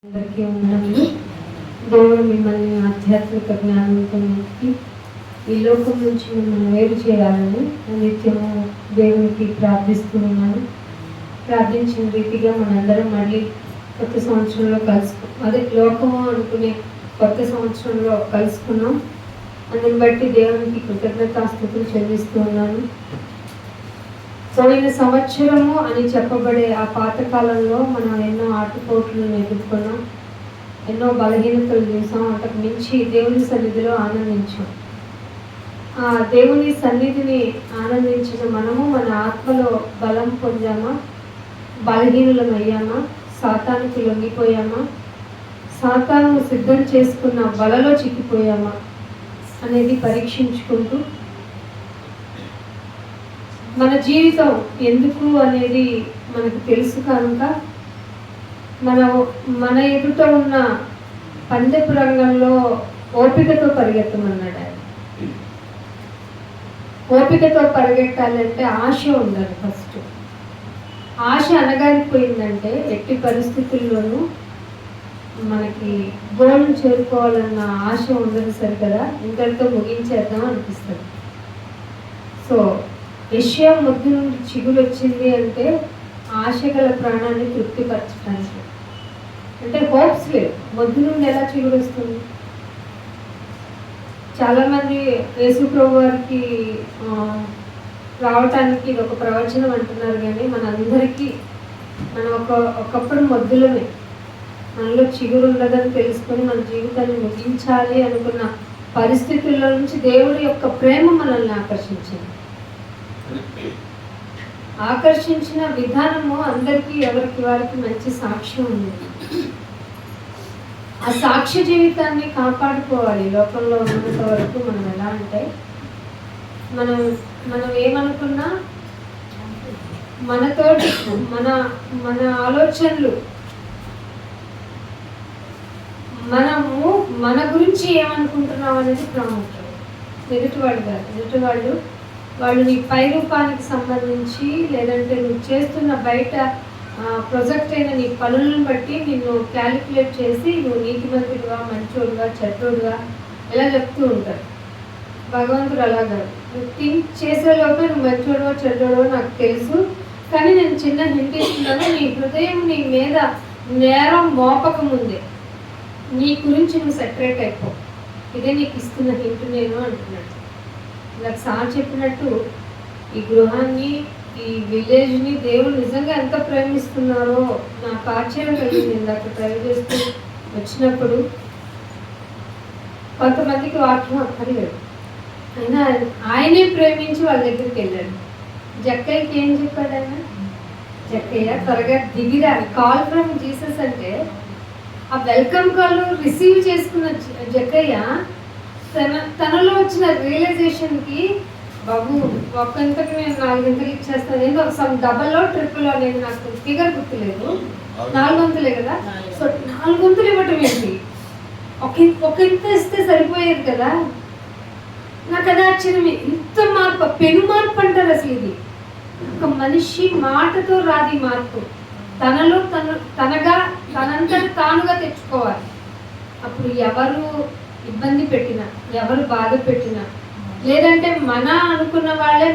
అందరికీ ఉన్నాను. దేవుడు మిమ్మల్ని ఆధ్యాత్మిక జ్ఞానంతో నింపి ఈ లోకం నుంచి మిమ్మల్ని వేరు చేయాలని నిత్యము దేవునికి ప్రార్థిస్తూ ఉన్నాను. ప్రార్థించిన రీతిగా మనందరం మళ్ళీ కొత్త సంవత్సరంలో అదే లోకము అనుకునే కొత్త సంవత్సరంలో కలుసుకున్నాం. అందుని బట్టి దేవునికి కృతజ్ఞతాస్తుతులు చెల్లిస్తూ ఉన్నాను. పోయిన సంవత్సరము అని చెప్పబడే ఆ పాతకాలంలో మనం ఎన్నో ఆటుపోట్లను ఎదుర్కొన్నాం, ఎన్నో బలహీనతలు చూసాం. అంతకు మించి దేవుని సన్నిధిలో ఆనందించాం. ఆ దేవుని సన్నిధిని ఆనందించిన మనము మన ఆత్మలో బలం పొందామా, బలహీనులం అయ్యామా, సాతానుకి లొంగిపోయామా, సాతాను సిద్ధం చేసుకున్న బలలో చిక్కిపోయామా అనేది పరీక్షించుకుంటూ మన జీవితం ఎందుకు అనేది మనకు తెలుసు కనుక మన ఎదుట ఉన్న పందెపు రంగంలో ఓపికతో పరిగెత్తమన్నాడు ఆయన. ఓపికతో పరిగెట్టాలంటే ఆశ ఉండాలి. ఫస్ట్ ఆశ అనగారిపోయిందంటే ఎట్టి పరిస్థితుల్లోనూ మనకి గోల్ని చేరుకోవాలన్న ఆశ ఉండదు సరికదా, ఇంతటితో ముగించేద్దాం అనిపిస్తుంది. సో యెషయా మొద్దు నుండి చిగురు వచ్చింది అంటే ఆశ గల ప్రాణాన్ని తృప్తిపరచడానికి. అంటే హోప్స్ లేవు, మొద్దు నుండి ఎలా చిగురు వస్తుంది? చాలామంది యేసు ప్రభు వారికి రావటానికి ఇది ఒక ప్రవచనం అంటున్నారు, కానీ మనందరికీ మనం ఒకప్పుడు మొద్దులమే. మనలో చిగురు ఉండదని తెలుసుకొని మన జీవితాన్ని ముగించాలి అనుకున్న పరిస్థితుల్లో నుంచి దేవుడి యొక్క ప్రేమ మనల్ని ఆకర్షించిన విధానము అందరికీ ఎవరికి వారికి మంచి సాక్ష్యం ఉంది. ఆ సాక్ష్య జీవితాన్ని కాపాడుకోవాలి. లోకంలో ఉన్నంత వరకు మనం ఎలా అంటే మనం ఏమనుకున్నా మనతోటి మన ఆలోచనలు మనము మన గురించి ఏమనుకుంటున్నాం అనేది ప్రాముఖ్యం. ఎదుటివాడు కాదు. ఎదుటివాళ్ళు నీ పై రూపానికి సంబంధించి లేదంటే నువ్వు చేస్తున్న బయట ప్రొజెక్ట్ అయిన నీ పనులను బట్టి నిన్ను క్యాలిక్యులేట్ చేసి నువ్వు నీతిమంతుడుగా, మంచోడుగా, చెడ్డోడుగా ఇలా చెప్తూ ఉంటారు. భగవంతుడు అలాగా నువ్వు థింక్ చేసేలోపే నువ్వు మంచోడుగా చెడ్డోడో నాకు తెలుసు, కానీ నేను చిన్న హింట్ ఇస్తున్నాను, నీ హృదయం నీ మీద నేరం మోపక ముందే నీ గురించి నువ్వు సెపరేట్ అయిపో, ఇదే నీకు ఇస్తున్న హింట్ నేను అంటున్నాడు. నాకు సార్ చెప్పినట్టు ఈ గృహాన్ని, ఈ విలేజ్ని దేవుడు నిజంగా ఎంత ప్రేమిస్తున్నారో నాకు ఆశ్చర్యం కలిగింది. ఇందాక ట్రై చేస్తూ వచ్చినప్పుడు కొంతమందికి వాక్యం అక్కర్లేదు, అయినా ఆయనే ప్రేమించి వాళ్ళ దగ్గరికి వెళ్ళాడు. జక్కయ్యకి ఏం చెప్పాడు ఆయన? జక్కయ్య త్వరగా దిగిరా, కాల్ ఫ్రమ్ జీసస్ అంటే ఆ వెల్కమ్ కాల్ రిసీవ్ చేసుకున్న జక్కయ్య తనలో వచ్చిన రియలైజేషన్కి, బాబు ఒక్కంతకి నేను 4 గంటలు ఇచ్చేస్తాను, ఏదో సమ్ డబల్లో ట్రిపుల్లో నేను నాకు ఫిగర్ గుర్తులేదు, 4 వంతులే కదా. సో 4 వంతులు ఇవ్వటం ఏంటి? ఒక ఇంత ఇస్తే సరిపోయేది కదా. నాకు అది ఆశ్చర్యమే. ఇంత మార్పు, పెను మార్పు అంటారు అసలు ఇది. ఒక మనిషి మాటతో రాది మార్పు, తనలో తనంతట తానుగా తెచ్చుకోవాలి. అప్పుడు ఎవరు ఇబ్బంది పెట్టినా, ఎవరు బాధ పెట్టినా, లేదంటే మన అనుకున్న వాళ్ళే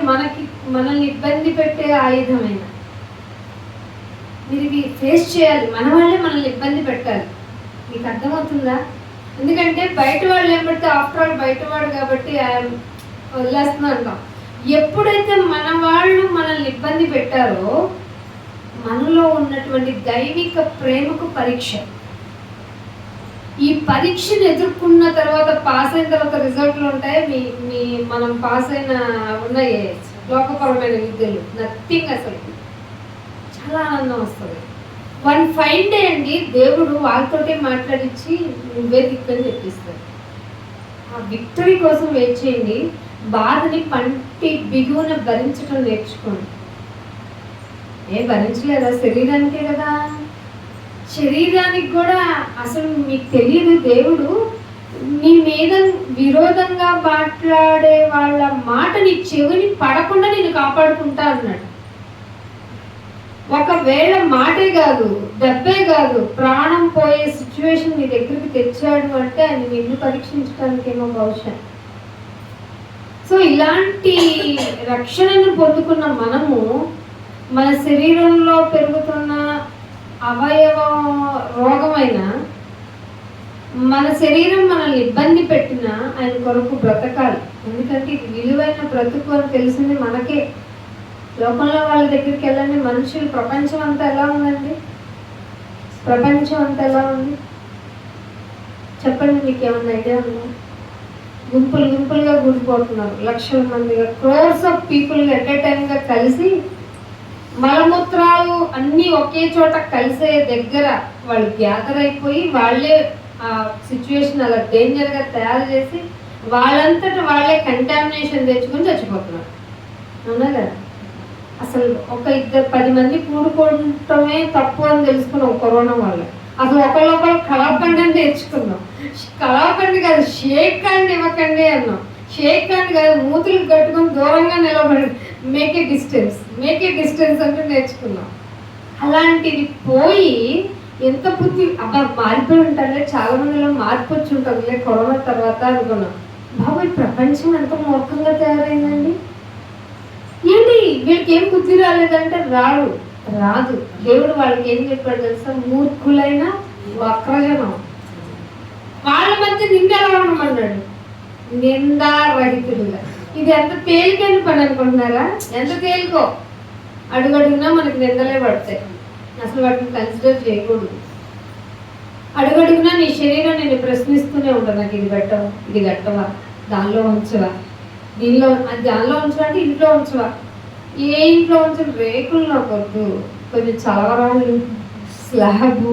మనల్ని ఇబ్బంది పెట్టే ఆయుధమైన మీరు ఇవి ఫేస్ చేయాలి. మన వాళ్ళే మనల్ని ఇబ్బంది పెట్టాలి. మీకు అర్థమవుతుందా? ఎందుకంటే బయట వాళ్ళు ఏం పెడితే ఆఫ్టర్ ఆల్ బయటవాడు కాబట్టి వదిలేస్తున్నా అంటాం. ఎప్పుడైతే మన వాళ్ళు మనల్ని ఇబ్బంది పెట్టారో మనలో ఉన్నటువంటి దైవిక ప్రేమకు పరీక్ష. ఈ పరీక్షను ఎదుర్కొన్న తర్వాత పాస్ అయిన తర్వాత రిజల్ట్లు ఉంటాయి. మనం పాస్ అయిన ఉన్నాయి లోకపరమైన విద్యలు, నథింగ్. అసలు చాలా ఆనందం వస్తుంది. 1 ఫైన్ డే అండి దేవుడు వాళ్ళతోటే మాట్లాడించి నువ్వే దిక్కని చెప్పిస్తాడు. ఆ విక్టరీ కోసం వెయిట్ చేయండి. బాధని పంటి బిగువున భరించడం నేర్చుకోండి. భరించలేదా? శరీరానికే కదా. శరీరానికి కూడా అసలు మీకు తెలియదు, దేవుడు నీ మీద విరోధంగా మాట్లాడే వాళ్ళ మాట నీ చెవిని పడకుండా నేను కాపాడుకుంటా అన్నాడు. ఒకవేళ మాటే కాదు, డబ్బే కాదు, ప్రాణం పోయే సిచ్యువేషన్ మీ దగ్గరికి తెచ్చాడు అంటే ఆయన నిన్ను పరీక్షించడానికేమో బహుశా. సో ఇలాంటి రక్షణను పొందుకున్న మనము మన శరీరంలో పెరుగుతున్న అవయవ రోగమైన మన శరీరం మనల్ని ఇబ్బంది పెట్టినా ఆయన కొరకు బ్రతకాలి. ఎందుకంటే ఇది విలువైన బ్రతుకు అని తెలిసింది మనకే. లోకంలో వాళ్ళ దగ్గరికి వెళ్ళండి, మనుషులు ప్రపంచం అంతా ఎలా ఉందండి? ప్రపంచం అంతా ఎలా ఉంది చెప్పండి, మీకు ఏమన్నా ఐడియా ఉందా? గుంపులు గుంపులుగా కూడిపోతున్నారు, లక్షల మందిగా, crores of people at a టైంగా కలిసి మలమూత్రాలు అన్నీ ఒకే చోట కలిసే దగ్గర వాళ్ళు గ్యాదర్ అయిపోయి వాళ్ళే ఆ సిచ్యువేషన్ అలా డేంజర్గా తయారు చేసి వాళ్ళంతటా వాళ్ళే కంటామినేషన్ తెచ్చుకొని చచ్చిపోతున్నారు. అవునా కదా? అసలు ఒక 10 మంది కూడుకోవటమే తప్పు అని తెలుసుకున్నాం కరోనా వల్ల. అసలు ఒకళ్ళొకళ్ళు కలవకండి అని తెచ్చుకున్నాం. కలవకండి కాదు, షేక్ హ్యాండ్ ఇవ్వకండి అన్నాం. షేక్ హ్యాండ్ కాదు, మూతులు కట్టుకొని దూరంగా నిలబడి మేక్ ఏ డిస్టెన్స్ అంటే నేర్చుకున్నాం. అలాంటిది పోయి ఎంత బుద్ధి అబ్బా మారిపోయి ఉంటారులే, చాలా మందిలో మార్పు వచ్చి ఉంటుందిలే కరోనా తర్వాత అనుకున్నాం. బాబు ప్రపంచం ఎంత మూర్ఖంగా తయారైందండి. ఏంటి వీళ్ళకి ఏం బుద్ధి రాలేదంటే రాదు. దేవుడు వాళ్ళకి ఏం చెప్పాడు తెలుసా? మూర్ఖులైన వక్రజనం వాళ్ళ మధ్య నిందలా ఉండమన్నాడు, నిందారహితులుగా. ఇది ఎంత తేలికైన పని అనుకుంటున్నారా? ఎంత తేలికో. అడుగడుగునా మనకి నిందలే పడతాయి, అసలు వాటిని కన్సిడర్ చేయకూడదు. అడుగడుగునా నీ శరీరం నేను ప్రశ్నిస్తూనే ఉంటాను, నాకు ఇది పెట్టవా, ఇది కట్టవా, దానిలో ఉంచవా, దానిలో ఉంచవా అంటే ఇంట్లో ఉంచవా, ఏ ఇంట్లో ఉంచిన రేకులు నాకు వద్దు, కొంచెం చలవరాలు, స్లాబ్,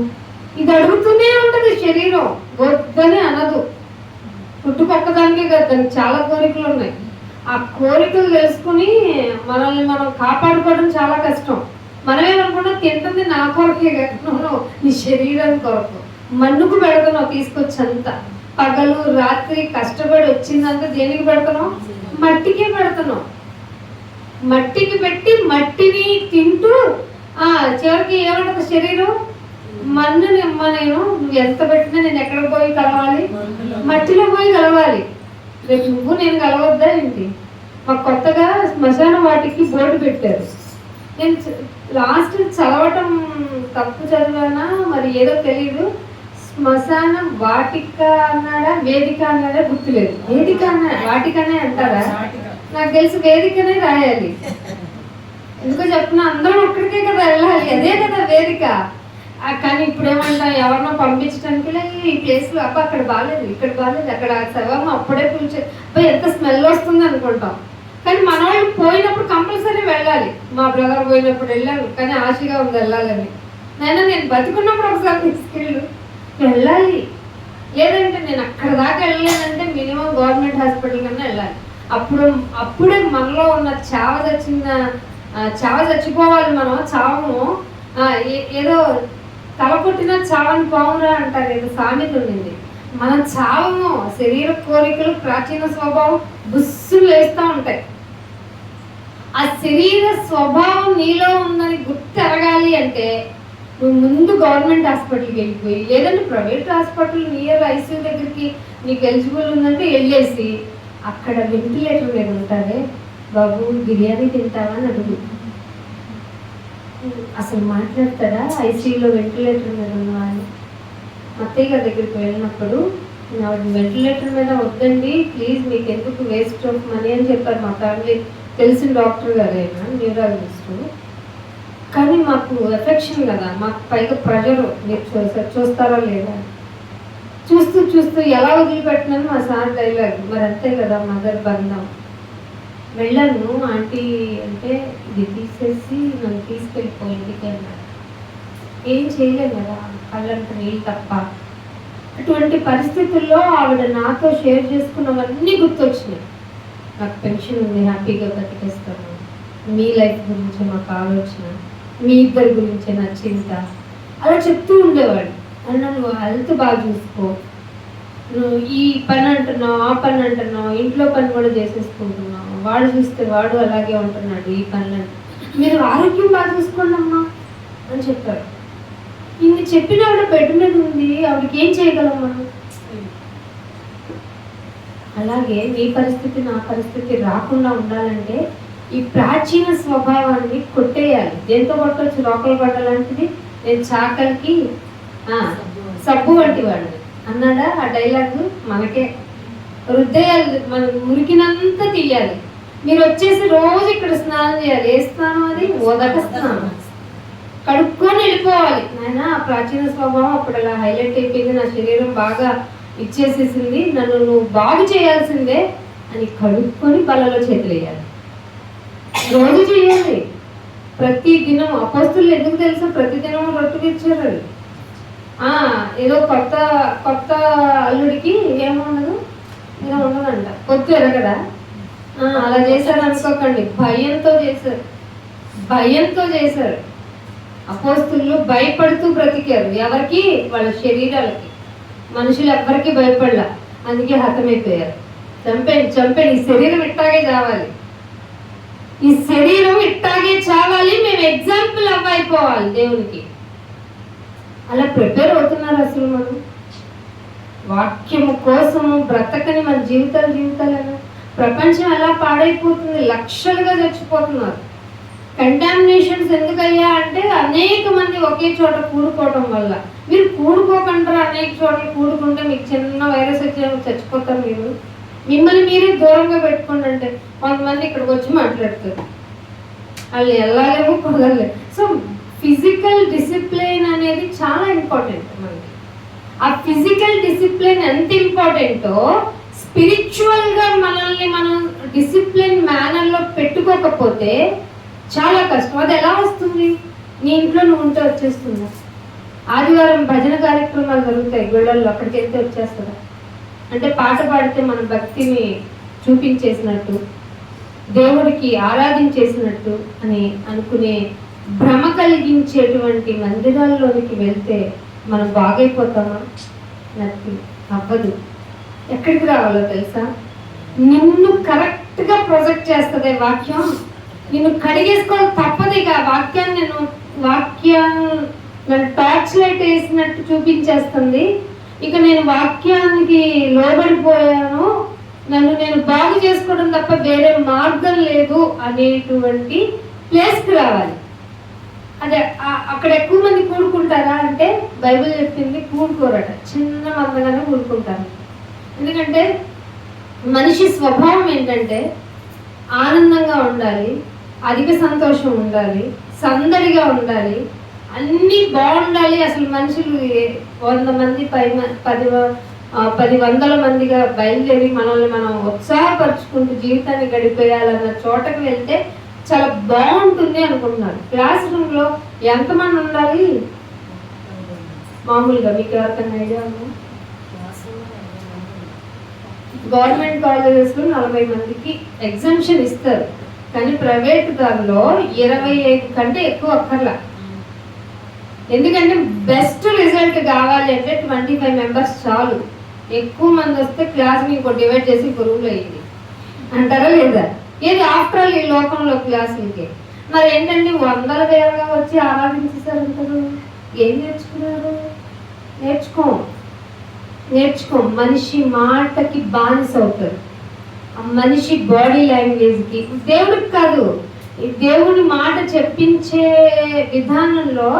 ఇది అడుగుతూనే ఉంటుంది శరీరం, వద్దని అనదు. పుట్టుకొక్కదానికే కదా, దానికి చాలా కోరికలు ఉన్నాయి. ఆ కోరికలు తెలుసుకుని మనల్ని మనం కాపాడుకోవడం చాలా కష్టం. మనమేమనుకున్నా తింటుంది నా కొరకే కదా, నీ శరీరం కొరకు. మన్నుకు పెడతాను తీసుకొచ్చంతా, పగలు రాత్రి కష్టపడి వచ్చిందంతా దేనికి పెడతాను? మట్టికే పెడతాను. మట్టికి పెట్టి మట్టిని తింటూ చివరికి ఏమంటుంది శరీరం? మన్ను నిమ్మ, నేను నువ్వు ఎంత పెట్టినా నేను ఎక్కడ పోయి కలవాలి? మట్టిలో పోయి కలవాలి. రేపు నువ్వు నేను కలవద్దా ఏంటి? మాకు కొత్తగా శ్మశాన వాటికి బోర్డు పెట్టారు. నేను లాస్ట్ చదవటం తప్పు చదివానా మరి ఏదో తెలీదు. శ్మశాన వాటిక అన్నాడా వేదిక అన్నాడా గుర్తులేదు. వేదిక వాటికనే అంటారా? నాకు తెలిసి వేదికనే రాయాలి. ఎందుకో చెప్తున్నా, అందరం ఒక్కడికే కదా వెళ్ళాలి, అదే కదా వేదిక. కానీ ఇప్పుడు ఏమంటా, ఎవరినో పంపించడానికి ఈ ప్లేస్లో అబ్బా అక్కడ బాగాలేదు, ఇక్కడ బాగాలేదు, అక్కడ శవం అప్పుడే పిలిచే అబ్బాయి ఎంత స్మెల్ వస్తుంది అనుకుంటాం. కానీ మన వాళ్ళు పోయినప్పుడు కంపల్సరీ వెళ్ళాలి. మా బ్రదర్ పోయినప్పుడు వెళ్ళాను, కానీ ఆశగా ఉంది వెళ్ళాలని. నేను బతికున్నప్పుడు ఒకసారి తీసుకెళ్ళు వెళ్ళాలి. లేదంటే నేను అక్కడ దాకా వెళ్ళలేదంటే మినిమం గవర్నమెంట్ హాస్పిటల్ కన్నా వెళ్ళాలి. అప్పుడే మనలో ఉన్న చావ చచ్చిపోవాలి. మనం చావము ఏదో తల కొట్టిన చావని పావురా అంటారు, ఏదో సామెత ఉండింది. మనం చావము, శరీర కోరికలు ప్రాచీన స్వభావం బుస్సులు వేస్తూ ఉంటాయి. ఆ శరీర స్వభావం నీలో ఉందని గుర్తెరగాలి అంటే నువ్వు ముందు గవర్నమెంట్ హాస్పిటల్కి వెళ్ళిపోయి, లేదంటే ప్రైవేట్ హాస్పిటల్ నియర్ ఐసీయూ దగ్గరికి నీకు ఎలిజిబుల్ ఉందంటే వెళ్ళేసి అక్కడ వెంటిలేటర్ మీద ఉంటారే, బాబు బిర్యానీ తింటావా అని అడుగు. అసలు మాట్లాడతారా? ఐసీయూలో వెంటిలేటర్ మీద ఉన్నా అని. అత్తయ్య గారి దగ్గరికి వెళ్ళినప్పుడు వెంటిలేటర్ మీద వద్దండి ప్లీజ్, మీకు ఎందుకు వేస్ట్ ఆఫ్ మనీ అని చెప్పారు. మా ఫ్యామిలీ తెలిసిన డాక్టర్ గారు, అయినా న్యూరాలజిస్టు. కానీ మాకు ఎఫెక్షన్ కదా, మాకు పైగా ప్రెషర్, మీరు చూస్తారా లేదా, చూస్తూ ఎలా వదిలిపెట్టినాను మా సార్ డైలాగ్. మరి అంతే కదా మదర్ బంధం. వెళ్ళాను, ఆంటీ అంటే ఇది తీసేసి నన్ను తీసుకెళ్ళిపోయింది అన్నాడు. ఏం చేయలేము కదా, కళ్ళంట నీళ్ళు తప్ప. అటువంటి పరిస్థితుల్లో ఆవిడ నాతో షేర్ చేసుకున్నవన్నీ గుర్తొచ్చినాయి. నాకు పెన్షన్ ఉంది, హ్యాపీగా బతికేస్తాను, మీ లైఫ్ గురించి మాకు ఆలోచన, మీ ఇద్దరి గురించి నా చింత, అలా చెప్తూ ఉండేవాడు. అన్న నువ్వు హెల్త్ బాగా చూసుకో, నువ్వు ఈ పని అంటున్నావు, ఆ పని అంటున్నావు, ఇంట్లో పని కూడా చేసేసుకుంటున్నావు, వాడు చూస్తే వాడు అలాగే ఉంటున్నాడు ఈ పనులను, మీరు ఆరోగ్యం బాగా చూసుకోండి అమ్మా, అని చెప్పారు. ఇన్ని చెప్పిన ఆవిడ బెడ్ మీద ఉంది, ఆవిడకి ఏం చేయగలం మనం? అలాగే నీ పరిస్థితి నా పరిస్థితి రాకుండా ఉండాలంటే ఈ ప్రాచీన స్వభావాన్ని కొట్టేయాలి. దేంతో కొట్టవచ్చు? రోకలు పడ్డలాంటిది. నేను చాకలికి సబ్బు వంటి వాడిని అన్నాడా? ఆ డైలాగ్ మనకే హృదయాలు, మన మురికినంతా తీయాలి. మీరు వచ్చేసి రోజు ఇక్కడ స్నానం చేయాలి. ఏ స్నానం అది? ఉదక స్నానం. కడుక్కొని వెళ్ళిపోవాలి. నాయన ఆ ప్రాచీన స్వభావం అప్పుడు అలా హైలైట్ అయిపోయింది, నా శరీరం బాగా ఇచ్చేసేసింది, నన్ను నువ్వు బాగు చేయాల్సిందే అని కడుక్కొని బల్లలో చేతులు వేయాలి. రోజు చేయాలి. ప్రతి దినం అపోస్తులు ఎందుకు తెలుసా ప్రతి దినం రొట్టెలు ఇచ్చారు. ఏదో కొత్త కొత్త అల్లుడికి ఏముండదు, ఏదో ఉండదంట, పొత్తు ఎరగదా? అలా చేశారు అనుకోకండి. భయంతో చేశారు, భయంతో చేశారు. అపోస్తులు భయపడుతూ బ్రతికారు. ఎవరికి? వాళ్ళ శరీరాలకి. మనుషులు ఎవ్వరికి భయపడలా, అందుకే హతమైపోయారు. చంపేయండి చంపేయండి, ఈ శరీరం ఇట్టాగే చావాలి, ఈ శరీరం ఇట్టాగే చావాలి, మేము ఎగ్జాంపుల్ అవ్వైపోవాలి దేవునికి. అలా ప్రిపేర్ అవుతున్నారు అసలు మనం వాక్యము కోసము బ్రతకని మన జీవితాలు. ప్రపంచం ఎలా పాడైపోతుంది, లక్షలుగా చచ్చిపోతున్నారు. కంటామినేషన్స్ ఎందుకయ్యా అంటే అనేక మంది ఒకే చోట కూడుకోవడం వల్ల. మీరు కూడుకోకుండా అనేక చోట్ల కూడుకుంటే మీకు చిన్న వైరస్ వచ్చి చచ్చిపోతారు. మీరు మిమ్మల్ని మీరే దూరంగా పెట్టుకోండి అంటే కొంతమంది ఇక్కడికి వచ్చి మాట్లాడతారు, వాళ్ళు వెళ్ళాలేమో కుదరలేదు. సో ఫిజికల్ డిసిప్లిన్ అనేది చాలా ఇంపార్టెంట్ మనకి. ఆ ఫిజికల్ డిసిప్లిన్ ఎంత ఇంపార్టెంటో స్పిరిచువల్గా మనల్ని మనం డిసిప్లిన్ మేనర్లో పెట్టుకోకపోతే చాలా కష్టం. అది ఎలా వస్తుంది? నీ ఇంట్లో నువ్వు ఉంటే వచ్చేస్తుందా? ఆదివారం భజన కార్యక్రమాలు జరుగుతాయి గుళ్ళల్లో, అక్కడికి వెళ్తే వచ్చేస్తుందా? అంటే పాట పాడితే మన భక్తిని చూపించేసినట్టు, దేవుడికి ఆరాధించేసినట్టు అని అనుకునే భ్రమ కలిగించేటువంటి మందిరాల్లోనికి వెళ్తే మనం బాగైపోతామా? నథింగ్, అవ్వదు. ఎక్కడికి రావాలో తెలుసా? నిన్ను కరెక్ట్గా ప్రొజెక్ట్ చేస్తుంది వాక్యం. నిన్ను కడిగేసుకోవాలి తప్పదు. ఇక వాక్యాన్ని నన్ను టార్చ్ లైట్ వేసినట్టు చూపించేస్తుంది. ఇక నేను వాక్యానికి లోబడిపోయాను, నన్ను నేను బాగు చేసుకోవడం తప్ప వేరే మార్గం లేదు అనేటువంటి ప్లేస్కి రావాలి. అదే అక్కడ ఎక్కువ మంది కూడుకుంటారా అంటే బైబిల్ చెప్పింది కూడుకోరట, చిన్న మందగానే కూడుకుంటారు. ఎందుకంటే మనిషి స్వభావం ఏంటంటే ఆనందంగా ఉండాలి, అధిక సంతోషం ఉండాలి, సందడిగా ఉండాలి, అన్నీ బాగుండాలి. అసలు మనుషులు 100 మంది 10 వందల మందిగా బయలుదేరి మనల్ని మనం ఉత్సాహపరుచుకుంటూ జీవితాన్ని గడిపేయాలన్న చోటకి వెళ్తే చాలా బాగుంటుంది అనుకుంటున్నారు. క్లాస్ రూమ్లో ఎంతమంది ఉండాలి మామూలుగా? మీకు ఎవరికైనా ఐడియా ఉందా? గవర్నమెంట్ కాలేజెస్లో 40 మందికి ఎగ్జామ్షన్ ఇస్తారు, కానీ ప్రైవేట్ దానిలో 25 కంటే ఎక్కువ అక్కర్లా. ఎందుకంటే బెస్ట్ రిజల్ట్ కావాలి అంటే 25 మెంబర్స్ చాలు. ఎక్కువ మంది వస్తే క్లాస్ని ఇంకో డివైడ్ చేసి ఇంకో రూమ్లో అయ్యింది అంటారా లేదా? ఏది ఆఫ్టర్ ఆల్ ఈ లోకంలో క్లాసులకి. మరి ఏంటంటే 100 వేలుగా వచ్చి ఆరాధించేసారు అంటారు. ఏం నేర్చుకున్నారు? నేర్చుకో. మనిషి మాటకి బానిస అవుతారు, ఆ మనిషి బాడీ లాంగ్వేజ్కి. దేవుడికి కాదు, దేవుని మాట చెప్పించే విధానంలో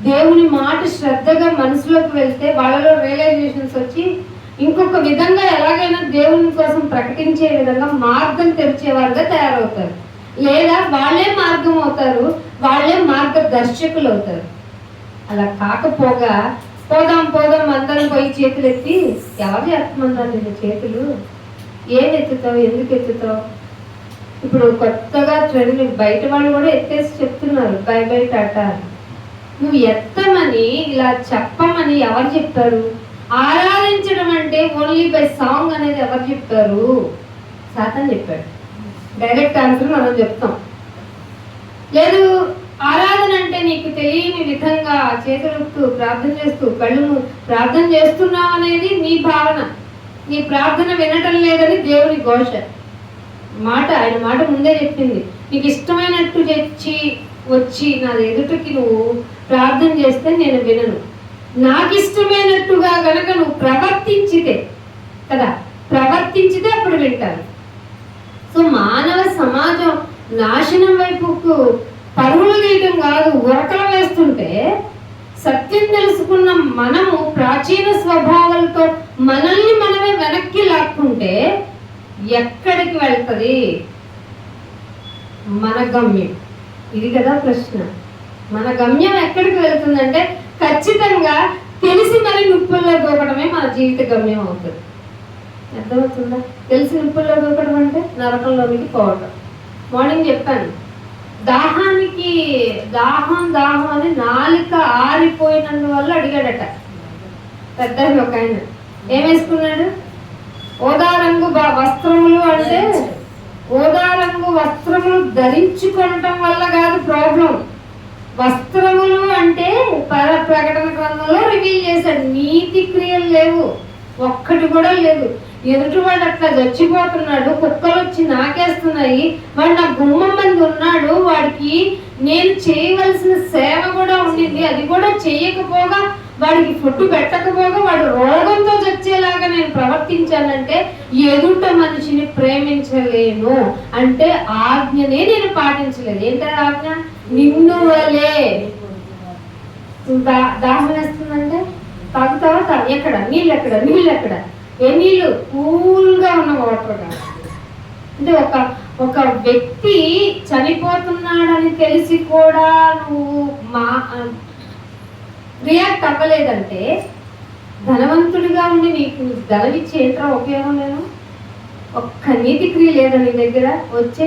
దేవుని మాట శ్రద్ధగా మనసులోకి వెళ్తే వాళ్ళలో రియలైజేషన్స్ వచ్చి ఇంకొక విధంగా ఎలాగైనా దేవుని కోసం ప్రకటించే విధంగా మార్గం తెరిచేవారుగా తయారవుతారు. లేదా వాళ్ళే మార్గం అవుతారు, వాళ్ళే మార్గదర్శకులు అవుతారు. అలా కాకపోగా పోదాం అందరం పోయి చేతులు ఎత్తి, ఎవరు చేస్తామన్నారు నేను చేతులు? ఏం ఎత్తుతావు? ఎందుకు ఎత్తుతావు? ఇప్పుడు కొత్తగా ట్రెండ్ బయట వాళ్ళు కూడా ఎత్తేసి చెప్తున్నారు బై టాటా. నువ్వు ఎత్తమని ఇలా చెప్పమని ఎవరు చెప్పారు? ఆరాధించడం అంటే ఓన్లీ బై సాంగ్ అనేది ఎవరు చెప్పారు? సాతాను చెప్పాడు. డైరెక్ట్ ఆన్సర్ మనం చెప్తాం. లేదు, ఆరాధన అంటే నీకు తెలియని విధంగా చేతులుపుతూ ప్రార్థన చేస్తూ కళ్ళు ప్రార్థన చేస్తున్నావు అనేది నీ భావన. నీ ప్రార్థన వినటం లేదని దేవుని ఘోష. ఆయన మాట ముందే చెప్పింది. నీకు ఇష్టమైనట్టు వచ్చి నా ఎదుటికి నువ్వు ప్రార్థన చేస్తే నేను వినను. నాకు ఇష్టమైనట్టుగా గనక నువ్వు ప్రవర్తించితే కదా, ప్రవర్తించితే అప్పుడు వింటాను. సో మానవ సమాజం నాశనం వైపుకు పరుగులు తీయడం కాదు, ఉరకలు వేస్తుంటే సత్యం తెలుసుకున్న మనము ప్రాచీన స్వభావాలతో మనల్ని మనమే వెనక్కి లాక్కుంటే ఎక్కడికి వెళ్తుంది మన గమ్యం? ఇది కదా ప్రశ్న. మన గమ్యం ఎక్కడికి వెళ్తుందంటే ఖచ్చితంగా తెలిసి మరి నిప్పుల్లో దూకడమే మన జీవిత గమ్యం అవుతుంది. అర్థమవుతుందా? తెలిసి నిప్పుల్లో దూకడం అంటే నరకంలోనికి పోవడం. మార్నింగ్ చెప్పాను, దాహానికి దాహం అని నాలుక ఆరిపోయినందువల్ల అడిగాడట పెద్ద ఒక ఆయన. ఏం వేసుకున్నాడు? ఓదా రంగు వస్త్రములు అంటే ఓదా రంగు వస్త్రములు ధరించుకోవటం వల్ల కాదు ప్రాబ్లం. వస్త్రములు అంటే ప్రకటన గ్రంథంలో రివీల్ చేశాడు, నీతి క్రియలు లేవు, ఒక్కటి కూడా లేదు. ఎదుటివాడు అట్లా చచ్చిపోతున్నాడు, కుక్కలు వచ్చి నాకేస్తున్నాయి, వాడు నా గుమ్మం మంది ఉన్నాడు, వాడికి నేను చేయవలసిన సేవ కూడా ఉండింది, అది కూడా చేయకపోగా వాడికి ఫుడ్ పెట్టకపోగా వాడు రోగంతో చచ్చేలాగా నేను ప్రవర్తించానంటే ఎదుట మనిషిని ప్రేమించలేను అంటే ఆజ్ఞనే నేను పాటించలేదు. ఏంటో ఆజ్ఞ? నిన్ను వలే. దాహం వేస్తుందంటే తాగుతావా? ఎక్కడ నీళ్ళు, ఎక్కడ ఏ నీళ్ళు? కూల్గా ఉన్న వాటర్ కాదు. అంటే ఒక వ్యక్తి చనిపోతున్నాడని తెలిసి కూడా నువ్వు రియాక్ట్ అవ్వలేదంటే ధనవంతుడిగా ఉండి నీకు ధనం ఇచ్చి ఏంట్రా ఉపయోగం లేదు. ఒక్క నీతి క్రియ లేదా నీ దగ్గర? వచ్చే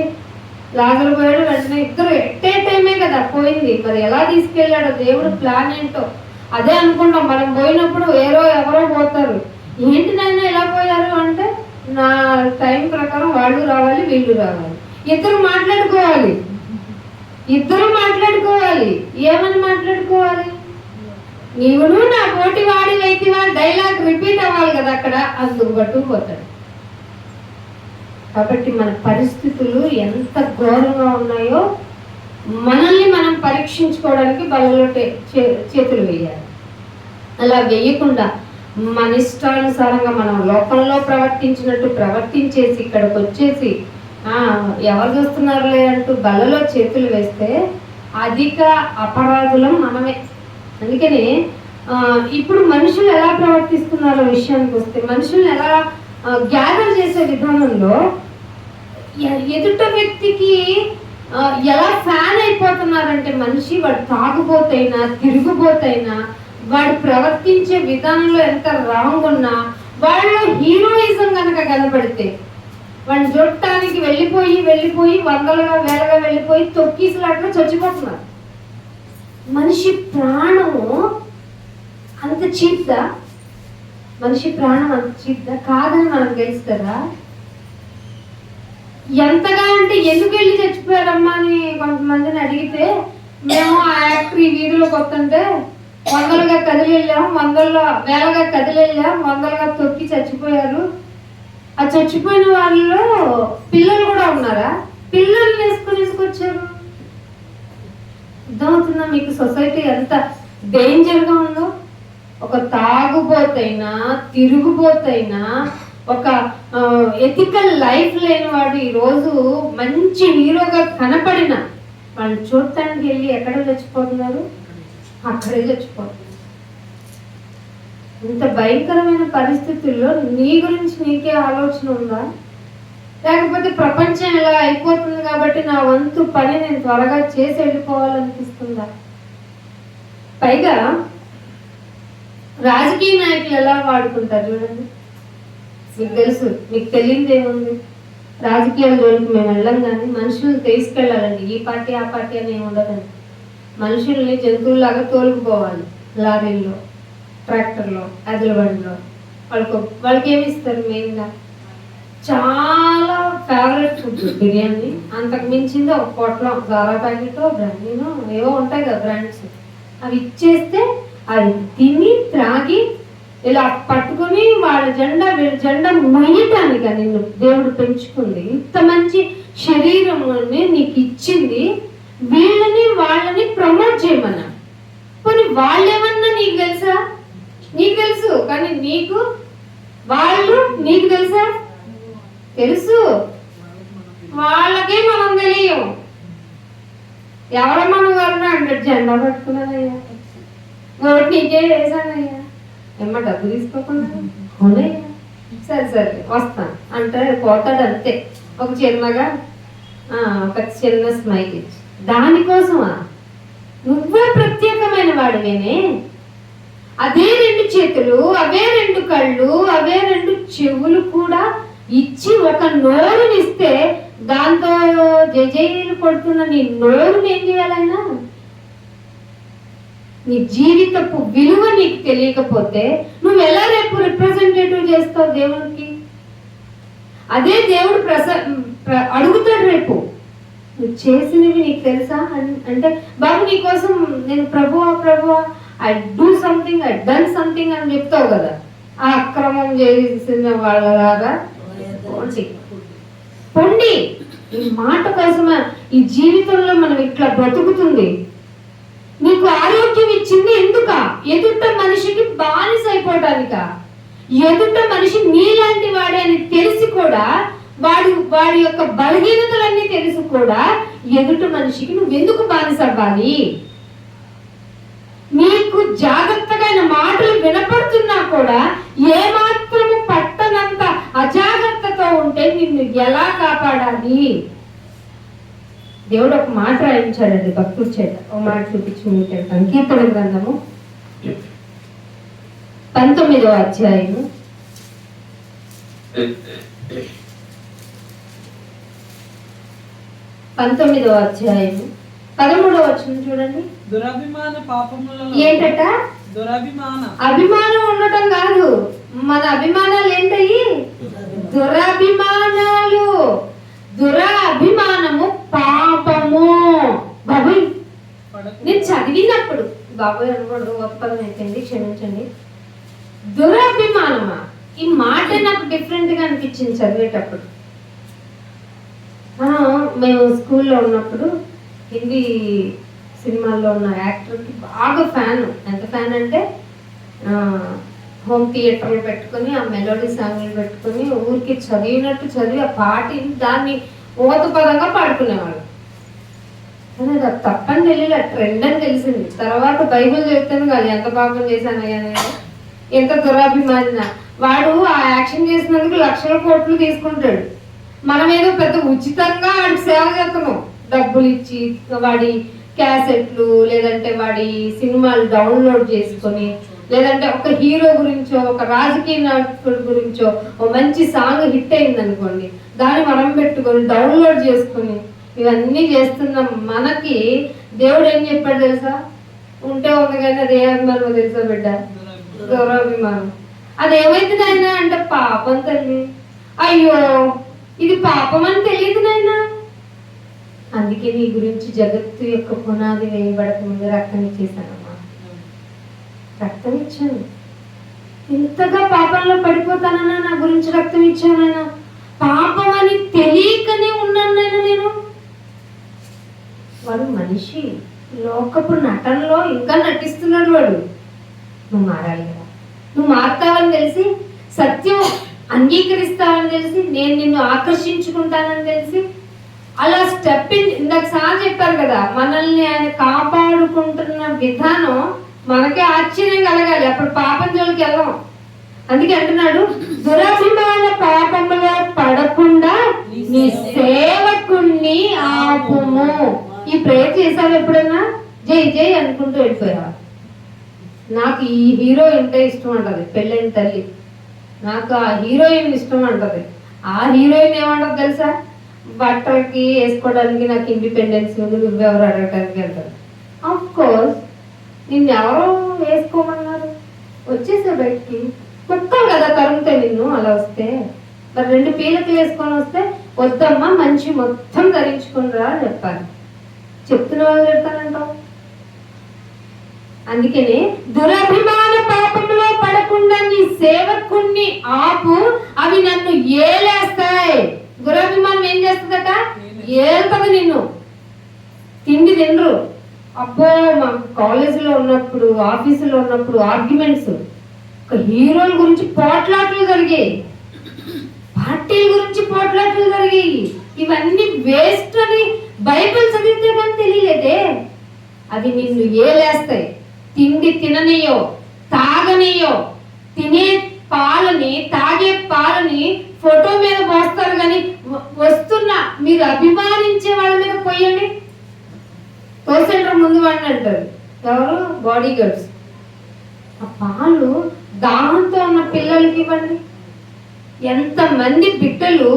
లాజరు పోయాడు, వెంటనే ఇద్దరు ఎట్టే టైమే కదా పోయింది. మరి ఎలా తీసుకెళ్ళాడో దేవుడు ప్లాన్ ఏంటో అదే అనుకుంటాం. మనం పోయినప్పుడు ఎవరో పోతారు. ఏంటి నాయన ఎలా పోయారు అంటే నా టైం ప్రకారం వాళ్ళు రావాలి, వీళ్ళు రావాలి, ఇద్దరు మాట్లాడుకోవాలి. ఏమని మాట్లాడుకోవాలి? నీవును నా పోటీ వాడి వైద్యవా డైలాగ్ రిపీట్ అవ్వాలి కదా అక్కడ. అందుకు పట్టుకుపోతాడు. కాబట్టి మన పరిస్థితులు ఎంత ఘోరంగా ఉన్నాయో మనల్ని మనం పరీక్షించుకోవడానికి బలలో చేతులు వేయాలి. అలా వేయకుండా మన ఇష్టానుసారంగా మనం లోకంలో ప్రవర్తించినట్టు ప్రవర్తించేసి ఇక్కడికి వచ్చేసి ఎవరు చూస్తున్నారులే అంటూ బలలో చేతులు వేస్తే అధిక అపరాధులం మనమే. అందుకని ఇప్పుడు మనుషులు ఎలా ప్రవర్తిస్తున్నారో విషయానికి వస్తే, మనుషుల్ని ఎలా గ్యాదర్ చేసే విధానంలో ఎదుట వ్యక్తికి ఎలా ఫ్యాన్ అయిపోతున్నారంటే మనిషి, వాడు తాగుబోతైనా తిరుగుబోతైనా వాడు ప్రవర్తించే విధానంలో ఎంత రాంగ్ ఉన్నా వాళ్ళు హీరోయిజం కనుక కనబడితే వాడిని చూడటానికి వెళ్ళిపోయి వందలుగా వేలగా వెళ్ళిపోయి తొక్కీసులాట్లో చచ్చిపోతున్నారు. మనిషి ప్రాణము అంత చీప్దా? మనిషి ప్రాణం అంత చీప్దా? కాదని మనకు తెలుసు కదా. ఎంతగా అంటే ఎందుకు వెళ్ళి చచ్చిపోయారమ్మా అని కొంతమందిని అడిగితే, మేము ఆ యాక్టర్ ఈ వీధిలోకి వస్తుంటే వందలుగా కదిలి వెళ్ళాం, వేలగా కదిలి వెళ్ళాం, వందలుగా తొక్కి చచ్చిపోయారు. ఆ చచ్చిపోయిన వాళ్ళలో పిల్లలు కూడా ఉన్నారా? పిల్లల్ని తీసుకొచ్చారు. అర్థమవుతుందా మీకు సొసైటీ ఎంత డేంజర్గా ఉందో? ఒక తాగుబోతైనా తిరుగుబోతైనా ఒక ఎథికల్ లైఫ్ లేని వాడు ఈరోజు మంచి హీరోగా కనపడిన వాళ్ళు చూడటానికి వెళ్ళి ఎక్కడ చచ్చిపోతున్నారు? అక్కడే చచ్చిపోతున్నారు. ఇంత భయంకరమైన పరిస్థితుల్లో నీ గురించి నీకే ఆలోచన ఉందా? లేకపోతే ప్రపంచం ఇలా అయిపోతుంది కాబట్టి నా వంతు పని నేను త్వరగా చేసి వెళ్ళిపోవాలనిపిస్తుందా? పైగా రాజకీయ నాయకులు ఎలా వాడుకుంటారు చూడండి. మీకు తెలుసు, మీకు తెలియదు ఏముంది? రాజకీయాల జోలికి మేము వెళ్ళం, కానీ మనుషులను తీసుకెళ్ళాలండి. ఈ పార్టీ ఆ పార్టీ అని ఏమి ఉండదండి. మనుషుల్ని జంతువులాగా తోలుకుపోవాలి. లారీల్లో, ట్రాక్టర్లో, ఎద్దుల బండిలో. వాళ్ళకి ఏమి ఇస్తారు? మెయిన్గా చాలా ఫేవరెట్ ఫుడ్ బిర్యానీ, అంతకు మించింది ఒక పొట్లం గారా ప్యాకెట్, బ్రాండీనో ఏవో ఉంటాయి కదా బ్రాండ్స్, అవి ఇచ్చేస్తే అది తిని త్రాగి ఇలా పట్టుకుని వాళ్ళ జెండా వీళ్ళ జెండా మొయ్యటానికి నిన్ను దేవుడు పెంచుకుంది. ఇంత మంచి శరీరం నీకు ఇచ్చింది, వీళ్ళని వాళ్ళని ప్రమోట్ చేయమన్నా. వాళ్ళేమన్నా నీకు తెలుసా? నీకు తెలుసు, కానీ వాళ్ళు నీకు తెలుసా? తెలుసు, వాళ్ళకే మనం తెలియం. ఎవరమ్మా నువ్వు ఎవరన్నా అంటే జెండా పట్టుకున్నానయ్యా, ఓటు నీకే వేసానయ్యా, ఏమన్నా డబ్బు తీసుకోకుండా అవునయ్యా, సరే వస్తాను అంటే పోతాడు అంతే. ఒక చిన్నగా ఒక చిన్న స్మైల్ ఇచ్చి, దానికోసమా? నువ్వే ప్రత్యేకమైన వాడివేనే. అదే 2 చేతులు, అవే 2 కళ్ళు, అవే 2 చెవులు కూడా ఇచ్చి ఒక నోరునిస్తే దాంతో జయజయలు కొడుతున్న నీ నోరుని ఏం చేయాలైనా? నీ జీవితపు విలువ నీకు తెలియకపోతే నువ్వు ఎలా రేపు రిప్రజెంటేటివ్ చేస్తావు దేవునికి? అదే దేవుడు అడుగుతాడు రేపు, నువ్వు చేసినవి నీకు తెలుసా అంటే, బాబు నీకోసం నేను ప్రభువా I do something, I done something అని చెప్తావు కదా. ఆ అక్రమం చేసిన వాళ్ళలాగా పొండి. ఈ మాట కోసమా ఈ జీవితంలో మనం ఇట్లా బ్రతుకుతుంది? నీకు ఆరోగ్యం ఇచ్చింది ఎందుక? ఎదుట మనిషికి బానిస అయిపోవటానిక? ఎదుట మనిషి నీలాంటి వాడే అని తెలిసి కూడా, వాడి యొక్క బలహీనతలన్నీ తెలిసి కూడా ఎదుట మనిషికి నువ్వెందుకు బానిస అవ్వాలి? నీకు జాగ్రత్తగా మాటలు వినపడుతున్నా కూడా ఏమాత్రము పట్టనంత అజాగ్రత్తతో ఉంటే నిన్ను ఎలా కాపాడాలి? దేవుడు ఒక మాట రాయించాడండి భక్తుడి చేత. ఒక మాట చూపించుకుంటాం. కీర్తన గ్రంథము 19వ అధ్యాయము 13వ వచనం చూడండి. దురభిమాన పాపములలో ఏంటట? అభిమానం ఉండటం కాదు, మన అభిమానాలు ఏంటయ్యి? దురభిమానాలు. దురభిమానము పాపము. బాబోయ్, నేను చదివినప్పుడు బాబోయ్ అనుకోడు, ఒప్పదం అయిపోయింది, క్షమించండి. దురభిమానమా? ఈ మాట నాకు డిఫరెంట్ గా అనిపించింది చదివేటప్పుడు. మేము స్కూల్లో ఉన్నప్పుడు హిందీ సినిమాల్లో ఉన్న యాక్టర్కి బాగా ఫ్యాన్. ఎంత ఫ్యాన్ అంటే హోమ్ థియేటర్లు పెట్టుకుని ఆ మెలోడీ సాంగ్లు పెట్టుకుని ఊరికి చదివినట్టు చదివి ఆ పాటని దాన్ని ఓతపదంగా పాడుకునేవాడు. కానీ అది తప్పని తెలియదు, ట్రెండ్ అని తెలిసింది. తర్వాత బైబిల్ చెప్తాను కాదు, ఎంత పాపం చేశానయ్యా నేను, ఎంత దురాభిమాన. వాడు ఆ యాక్షన్ చేసినందుకు లక్షల కోట్లు తీసుకుంటాడు. మనం ఏదో పెద్ద ఉచితంగా వాడికి సేవ చేస్తున్నాం, డబ్బులు ఇచ్చి వాడి క్యాసెట్లు లేదంటే వాడి సినిమాలు డౌన్లోడ్ చేసుకొని, లేదంటే ఒక హీరో గురించో ఒక రాజకీయ నాయకుడి గురించో ఒక మంచి సాంగ్ హిట్ అయింది అనుకోండి, దాన్ని మనం పెట్టుకొని డౌన్లోడ్ చేసుకుని ఇవన్నీ చేస్తున్నాం. మనకి దేవుడు ఏం చెప్పాడు తెలుసా? ఉంటే ఉంది కానీ అది ఏ అభిమానం తెలుసా బిడ్డ? గౌరవాభిమానం. అది ఏమైతుంది ఆయన అంటే పాపం తల్లి, అయ్యో ఇది పాపం అని తెలియదు నాయన. అందుకే నీ గురించి జగత్తు యొక్క పునాది వేయబడక ముందు రక్తం ఇచ్చేసానమ్మా, రక్తం ఇచ్చాను. ఇంతగా పాపంలో పడిపోతానన్నా నా గురించి రక్తం ఇచ్చానైనా, పాపం అని తెలియకనే ఉన్నానైనా నేను. వాడు మనిషి, లోకపు నటనలో ఇంకా నటిస్తున్నాడు వాడు. నువ్వు మారాలి కదా, నువ్వు మారుతావని తెలిసి, సత్యం అంగీకరిస్తావని తెలిసి, నేను నిన్ను ఆకర్షించుకుంటానని తెలిసి అలా స్టెప్ ఇందాక సార్ చెప్పారు కదా, మనల్ని ఆయన కాపాడుకుంటున్న విధానం మనకే ఆశ్చర్యం కలగాలి. అప్పుడు పాపం జోలికి వెళ్ళాం. అందుకే అంటున్నాడు, దురభిమాన పాపంలో పడకుండా నీ సేవకుణ్ణి ఆపుము. ఈ ప్రేయర్ చేసావు ఎప్పుడన్నా? జై జై అనుకుంటూ వెళ్ళిపోయావా? నాకు ఈ హీరోయిన్ అంటే ఇష్టం అంటది పెళ్ళైన తల్లి, నాకు ఆ హీరోయిన్ ఇష్టం అంటది. ఆ హీరోయిన్ ఏమంటది తెలుసా? బట్టలకి వేసుకోవడానికి నాకు ఇండిపెండెన్స్ ఉంది, నువ్వెవరు అడగటానికి అంటారు. ఆఫ్ కోర్స్ నిన్నెవరో వేసుకోమన్నారు, వచ్చేసా బయటికి, కుక్కలు కదా తరుముతే నిన్ను. అలా వస్తే మరి 2 పీలకలు వేసుకొని వస్తే వద్దమ్మా మంచి మొత్తం ధరించుకుని రా అని చెప్పాలి. చెప్తున్న వాళ్ళు చెప్తానంటావు. అందుకనే దురభిమాన పాపంలో పడకుండా నీ సేవకుణ్ణి ఆపు, అవి నన్ను ఏలేస్తాయి. దురభిమానం ఏం చేస్తుందట? ఏల్తది నిన్ను. తిండి తినరు, అబ్బో మా కాలేజీలో ఉన్నప్పుడు, ఆఫీసులో ఉన్నప్పుడు ఆర్గ్యుమెంట్స్, ఒక హీరోల గురించి పోట్లాట్లు జరిగాయి, పార్టీల గురించి పోట్లాట్లు జరిగాయి. ఇవన్నీ వేస్ట్ అని బైబిల్ చదివితే కానీ తెలియలేదే. అవి నిన్ను ఏలేస్తాయి. తిండి తిననియో, తాగనియో. తినే పాలని, తాగే పాలని ఫోటో మీద పోస్తారు కానీ వస్తున్న మీరు అభిమానించే వాళ్ళ మీద పోయండి. టోల్ సెంటర్ ముందు వాడిని అంటారు ఎవరు, బాడీ గార్డ్స్. ఆ పాలు దాహంతో ఉన్న పిల్లలకి ఇవ్వండి. ఎంతమంది బిడ్డలు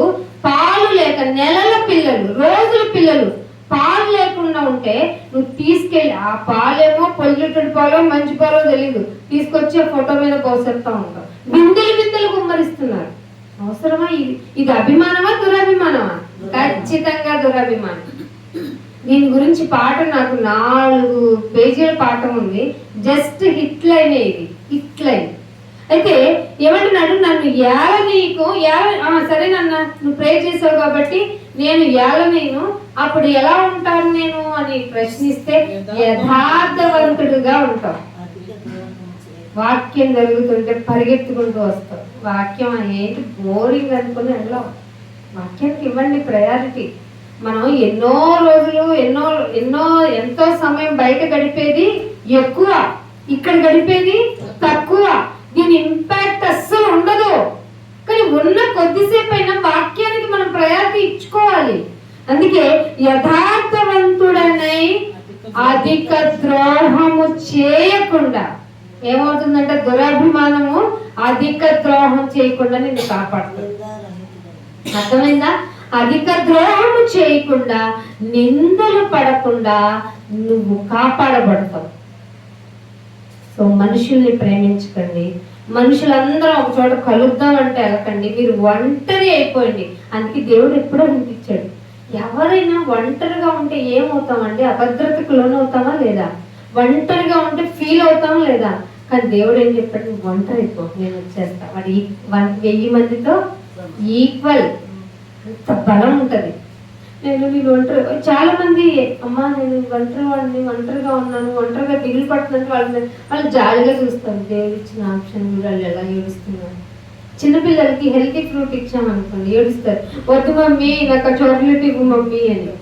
పాలు లేక, నెలల పిల్లలు, రోజుల పిల్లలు పాలు లేకుండా ఉంటే నువ్వు తీసుకెళ్ళి, ఆ పాలేమో పొల్యూటెడ్ పాలో మంచి పాలో తెలీదు, తీసుకొచ్చి ఫోటో మీద పోసేస్తా ఉంటావు. బిందెలు బిందెలు గుమ్మరిస్తున్నారు. అవసరమా ఇది? ఇది అభిమానమా, దురభిమానమా? ఖచ్చితంగా దురభిమానం. దీని గురించి పాట నాకు 4 పేజీల పాఠం ఉంది. జస్ట్ హిట్ లైన్ ఇది, హిట్ లైన్. అయితే ఏమంటున్నాడు, నన్ను ఏలనీకు, సరే నాన్న నువ్వు ప్రే చేసావు కాబట్టి నేను ఏలనీను, అప్పుడు ఎలా ఉంటాను నేను అని ప్రశ్నిస్తే యథార్థవంతుడుగా ఉంటావు. వాక్యం జరుగుతుంటే పరిగెత్తుకుంటూ వస్తావు. వాక్యం ఏంటి బోరింగ్ అనుకుని వెళ్ళావు. వాక్యానికి ఇవ్వండి ప్రయారిటీ. మనం ఎన్నో రోజులు, ఎంతో సమయం బయట గడిపేది ఎక్కువ, ఇక్కడ గడిపేది తక్కువ. దీని ఇంపాక్ట్ అస్సలు ఉండదు. కానీ ఉన్న కొద్దిసేపు అయినా వాక్యానికి మనం ప్రయారిటీ ఇచ్చుకోవాలి. అందుకే యథార్థవంతుడనై అధిక ద్రోహము చేయకుండా, ఏమవుతుందంటే దురభిమానము అధిక ద్రోహం చేయకుండా నిన్ను కాపాడుతుంది. అర్థమైందా? అధిక ద్రోహము చేయకుండా, నిందలు పడకుండా నువ్వు కాపాడబడతావు. సో మనుషుల్ని ప్రేమించకండి. మనుషులందరూ ఒక చోట కలుద్దాం అంటే వెళ్ళకండి. మీరు ఒంటరి అయిపోయింది. అందుకే దేవుడు ఎప్పుడో వినిపించాడు, ఎవరైనా ఒంటరిగా ఉంటే ఏమవుతామండి? అభద్రతకు లోనవుతామా లేదా? ఒంటరిగా ఉంటే ఫీల్ అవుతామా లేదా? కానీ దేవుడు ఏం చెప్పాడు, నువ్వు ఒంటరి అయిపో, నేను వచ్చేస్తా. వాడి 1000 మందితో ఈక్వల్. అంత బలం ఉంటది. నేను ఒంటరి, చాలా మంది అమ్మా నేను ఒంటరిగా ఉన్నాను, ఒంటరిగా దిగులు పడుతుందంటే వాళ్ళు జాలిగా చూస్తారు. దేవుడు ఇచ్చిన ఆప్షన్ వాళ్ళు ఎలా ఏడుస్తున్నారు. చిన్నపిల్లలకి హెల్తీ ఫ్రూట్ ఇచ్చామనుకోండి ఏడుస్తారు. వద్దు మమ్మీ నాకు చాక్లెట్ ఇవ్వు మమ్మీ అని.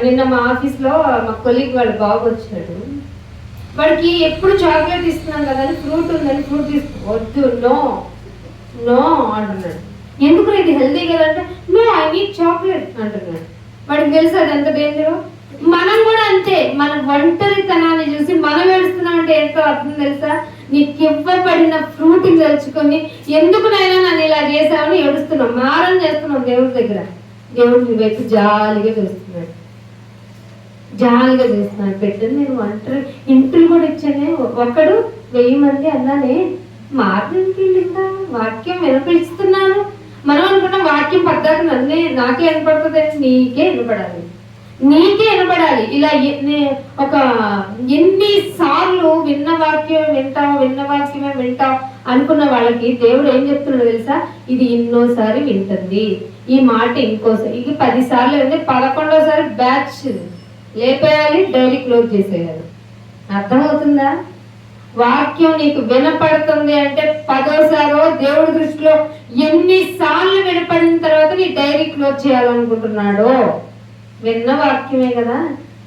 నిన్న మా ఆఫీస్లో మా కొలీగ్ వాళ్ళ బాబు వచ్చాడు. వాడికి ఎప్పుడు చాక్లెట్ ఇస్తున్నాం కదా అని ఫ్రూట్ ఉందని ఫ్రూట్ వద్దు, నో నో అంటున్నాడు. ఎందుకు ఇది హెల్తీ కదా అంటే, నో ఐ నీడ్ చాక్లెట్ అంటున్నాడు. వాడికి తెలుసు అది ఎంత డేంజరో. మనం కూడా అంతే. మన ఒంటరితనాన్ని చూసి మనం ఏడుస్తున్నాం అంటే ఎంతో అర్థం తెలుసా? నీకు ఇవ్వబడిన ఫ్రూట్ తలుచుకొని ఎందుకు నైనా నన్ను ఇలా చేసామని ఏడుస్తున్నాం, మారం చేస్తున్నాం దేవుడి దగ్గర. దేవుడు నీ వైపు జాలిగా చూస్తున్నాడు, జాలిగా చూస్తున్నాడు. పెట్టండి నేను ఒంటరి ఇంట్లో కూడా ఇచ్చానే, ఒకడు 1000 మంది అన్నానే, మార్నింగ్ ఇంకా వాక్యం వినిపిస్తున్నాను. మనం అనుకున్న వాక్యం పద్దాక నాకే వినపడుతుంది, నీకే వినపడాలి, నీకే వినపడాలి. ఇలా ఒక ఎన్నిసార్లు విన్న వాక్యమే వింటాం అనుకున్న వాళ్ళకి దేవుడు ఏం చెప్తున్నాడు తెలుసా? ఇది ఎన్నోసారి వింటుంది, ఈ మాట ఇంకోసారి, ఇది 10 సార్లు అంటే 11వ బ్యాచ్ లేపేయాలి, డైలీ క్లోజ్ చేసేయాలి. అర్థమవుతుందా? వాక్యం నీకు వినపడుతుంది అంటే 10వ దేవుడి దృష్టిలో ఎన్నిసార్లు వినపడిన తర్వాత నీ డైరీ క్లోజ్ చేయాలనుకుంటున్నాడో. విన్న వాక్యమే కదా.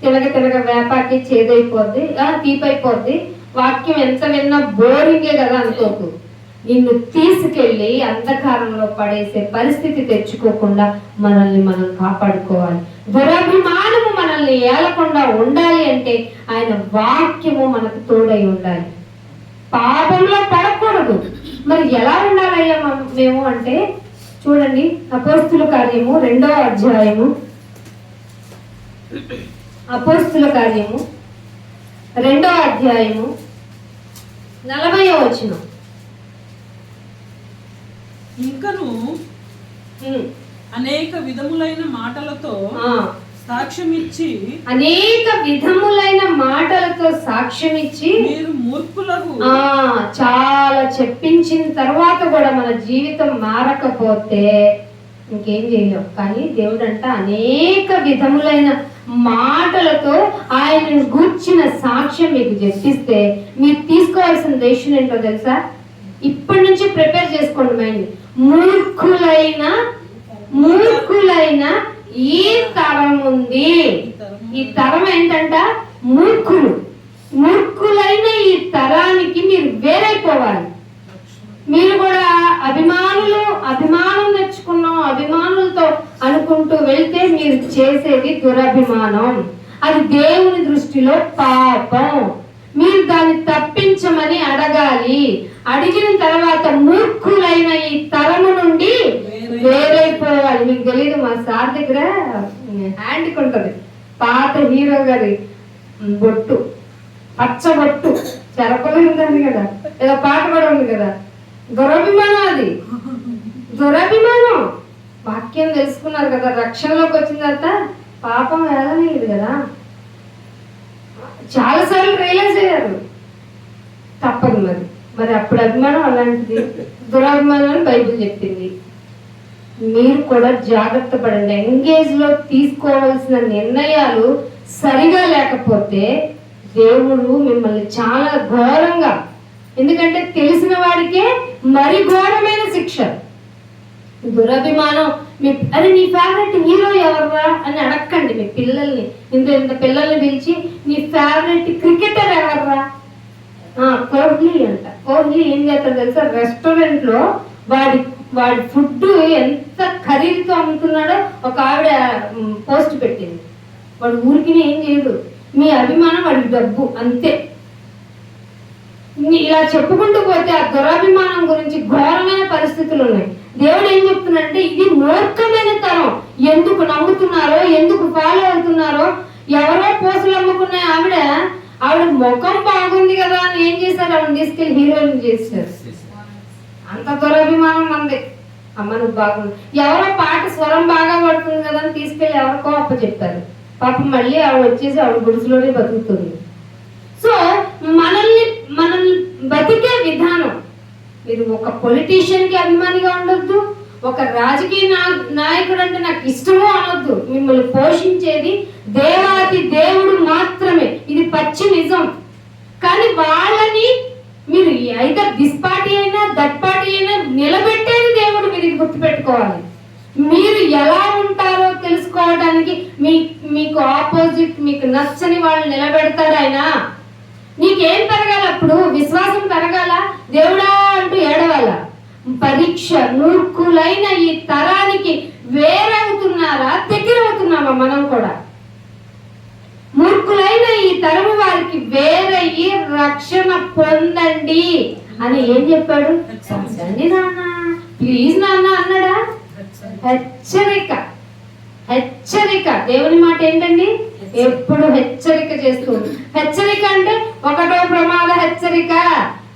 తినగ వేపాకి చేదైపోద్ది, తీపైపోద్ది. వాక్యం ఎంత విన్నా బోరింగే కదా అనుకోకు. నిన్ను తీసుకెళ్లి అంధకారంలో పడేసే పరిస్థితి తెచ్చుకోకుండా మనల్ని మనం కాపాడుకోవాలి. దురభిమానము మనల్ని ఏలకుండా ఉండాలి అంటే ఆయన వాక్యము మనకు తోడై ఉండాలి. పాపంలో పడకూడదు. మరి ఎలా ఉండాలయ్యా మేము అంటే చూడండి, అపోస్తుల కార్యము 2వ అధ్యాయము, అపోస్తుల కార్యము 2వ అధ్యాయము 40వ వచనం. ఇంకను అనేక విధములైన మాటలతో సాక్ష్యమిచ్చి, అనేక విధములైన మాటలతో సాక్ష్యమిచ్చి మీరు మూర్ఖులకు, చాలా చెప్పించిన తర్వాత కూడా మన జీవితం మారకపోతే ఇంకేం చేయలేం. కానీ దేవుడు అంట అనేక విధములైన మాటలతో ఆయనను గూర్చిన సాక్ష్యం మీకు చెప్పిస్తే మీరు తీసుకోవాల్సిన డెసిషన్ ఏంటో తెలుసా? ఇప్పటి నుంచి ప్రిపేర్ చేసుకోండి మైండ్. మూర్ఖులైన ఈ తరం ఉంది. ఈ తరం ఏంటంట? మూర్ఖులైన ఈ తరానికి మీరు వేరైపోవాలి. మీరు కూడా అభిమానం నేర్చుకున్నాం, అభిమానులతో అనుకుంటూ వెళ్తే మీరు చేసేది దురభిమానం. అది దేవుని దృష్టిలో పాపం. మీరు దాన్ని తప్పించమని అడగాలి. అడిగిన తర్వాత మూర్ఖులైన ఈ తరము నుండి వేరైపోవాలి. మీకు తెలియదు, మా సార్ దగ్గర హ్యాండ్కి ఉంటుంది పాత హీరో గారి బొట్టు, పచ్చబొట్టు, చెరపలు ఉంటుంది కదా, ఏదో పాట కూడా ఉంది కదా. దురభిమానం, అది దురభిమానం. వాక్యం తెలుసుకున్నారు కదా, రక్షణలోకి వచ్చిన తర్వాత పాపం వేదనేది కదా. చాలాసార్లు రియలైజ్ అయ్యారు, తప్పదు మరి అప్పుడు అభిమానం అలాంటిది, దురభిమానం అని బైబిల్ చెప్పింది. మీరు కూడా జాగ్రత్త పడండి. ఎంగేజ్ లో తీసుకోవాల్సిన నిర్ణయాలు సరిగా లేకపోతే దేవుడు మిమ్మల్ని చాలా ఘోరంగా, ఎందుకంటే తెలిసిన వాడికే మరి ఘోరమైన శిక్ష. దురభిమానం. అరే నీ ఫేవరెట్ హీరో ఎవర్రా అని అడగండి మీ పిల్లల్ని. ఇంత పిల్లల్ని పిలిచి నీ ఫేవరెట్ క్రికెటర్ ఎవర్రా? కోహ్లీ అంట. కోహ్లీ ఏం చేస్తాడు తెలుసా? రెస్టారెంట్ లో వాడి ఫుడ్ ఎంత ఖరీదుతో అమ్ముతున్నాడో ఒక ఆవిడ పోస్ట్ పెట్టింది. వాడు ఊరికి ఏం చేయడు, మీ అభిమానం వాడికి డబ్బు అంతే. ఇలా చెప్పుకుంటూ పోతే ఆ దురభిమానం గురించి ఘోరమైన పరిస్థితులు ఉన్నాయి. దేవుడు ఏం చెప్తున్నాడంటే ఇది మూర్ఖమైన తరం. ఎందుకు నమ్ముతున్నారో, ఎందుకు ఫాలో అవుతున్నారో. ఎవరో పోసులు అమ్ముకున్న ఆవిడ ముఖం బాగుంది కదా అని ఏం చేశారు? ఆవిడ తీసుకెళ్లి హీరోయిన్ చేశారు. అంత దురభిమానం మంది. అమ్మ నువ్వు బాగుంది. ఎవరో పాట స్వరం బాగా పడుతుంది కదా అని తీసుకెళ్లి ఎవరికో అప్ప చెప్తారు. పాపం మళ్ళీ ఆవిడ వచ్చేసి ఆవిడ గుడిసెలోనే బతుకుతుంది. సో మనల్ని బతికే విధానం. మీరు ఒక పొలిటీషియన్ కి అభిమానిగా ఉండొద్దు, ఒక రాజకీయ నాయకుడు అంటే నాకు ఇష్టమో అనొద్దు. మిమ్మల్ని పోషించేది దేవాది దేవుడు మాత్రమే. ఇది పచ్చి నిజం. కానీ వాళ్ళని మీరు అయితే దిస్ పార్టీ అయినా దట్ పార్టీ అయినా నిలబెట్టేది దేవుడు. మీరు ఇది గుర్తుపెట్టుకోవాలి. మీరు ఎలా ఉంటారో తెలుసుకోవడానికి మీకు ఆపోజిట్, మీకు నచ్చని వాళ్ళు నిలబెడతాడు ఆయన. నీకేం పెరగాల? అప్పుడు విశ్వాసం పెరగాల, దేవుడా అంటూ ఏడవాల. పరీక్ష. మూర్ఖులైన ఈ తరానికి వేరవుతున్నారా, దగ్గరవుతున్నామా? మనం కూడా మూర్ఖులైన ఈ తరము వారికి వేరయ్యి రక్షణ పొందండి అని ఏం చెప్పాడు? చంచండి నాన్న, ప్లీజ్ నాన్న అన్నాడా? హెచ్చరిక. దేవుని మాట ఏంటండి? ఎప్పుడు హెచ్చరిక చేస్తుంది. హెచ్చరిక అంటే ఒకటో ప్రమాద హెచ్చరిక,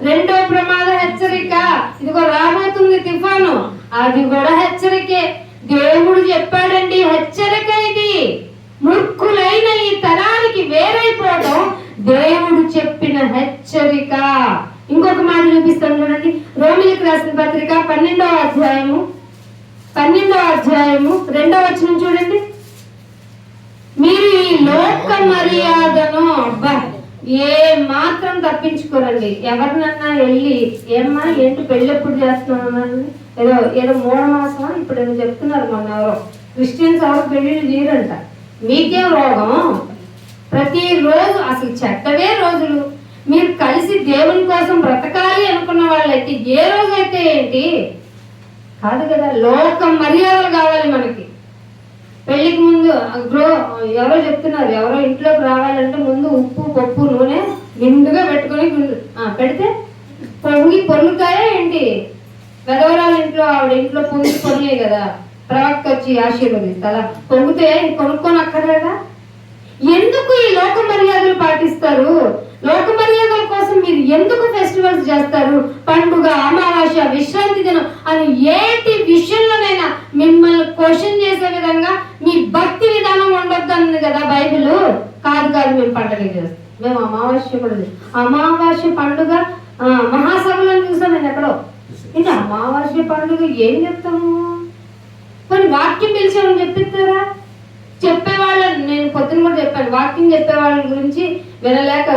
రెండో ప్రమాద హెచ్చరిక, ఇదిగో రాబోతుంది తుఫాను, అది కూడా హెచ్చరికే. దేవుడు చెప్పాడండి హెచ్చరిక ఇది. మూర్ఖులైన ఈ తరానికి వేరైపోవడం దేవుడు చెప్పిన హెచ్చరిక. ఇంకొక మాట చూపిస్తాను చూడండి. రోమిలికి రాసిన పత్రిక 12వ అధ్యాయము 2వ వచనం చూడండి. మీరు ఈ లోక మర్యాదను ఏ మాత్రం తప్పించుకోరండి. ఎవరినన్నా వెళ్ళి ఏమ్మా ఏంటి పెళ్ళి ఎప్పుడు చేస్తున్నాను, ఏదో మూఢమాసమా ఇప్పుడు ఏదో చెప్తున్నారు. మన ఎవరో క్రిస్టియన్స్ ఎవరు పెళ్ళిళ్ళు చేయరంట. మీకేం రోగం? ప్రతిరోజు అసలు చెడ్డవే రోజులు. మీరు కలిసి దేవుని కోసం బ్రతకాలి అనుకున్న వాళ్ళైతే ఏ రోజైతే ఏంటి కాదు కదా. లోక మర్యాదలు కావాలి మనకి. పెళ్లికి ముందు ఎవరో చెప్తున్నారు, ఎవరో ఇంట్లోకి రావాలంటే ముందు ఉప్పు పప్పు నూనె నిండుగా పెట్టుకొని పెడితే పొంగుతాయా ఏంటి? వెదవరాల ఇంట్లో ఆవిడ ఇంట్లో పొంగే కదా, ప్రవక్త వచ్చి ఆశీర్వదిస్తా. పొంగితే కొనుక్కొని అక్కర్లేదా? ఎందుకు ఈ లోక మర్యాదలు పాటిస్తారు? లోక మర్యాదల కోసం మీరు ఎందుకు ఫెస్టివల్స్ చేస్తారు? పండుగ, అమావాస్య, విశ్రాంతి దినం అని ఏటి విషయంలోనైనా మిమ్మల్ని క్వశ్చన్ చేసే విధంగా మీ భక్తి విధానం ఉండొద్దు కదా బైబిల్. కాదు మేము పండుగ చేస్తాం. మేము అమావాస్య కూడా అమావాస్య పండుగ మహాసభలను చూసాను నేను ఎక్కడో. ఇంకా అమావాస్య పండుగ ఏం చెప్తాము? కొన్ని వాక్యం పిలిచామని చెప్పిస్తారా? చెప్పేవాళ్ళని నేను పొద్దున కూడా చెప్పాను, వాకింగ్ చెప్పే వాళ్ళ గురించి వినలేక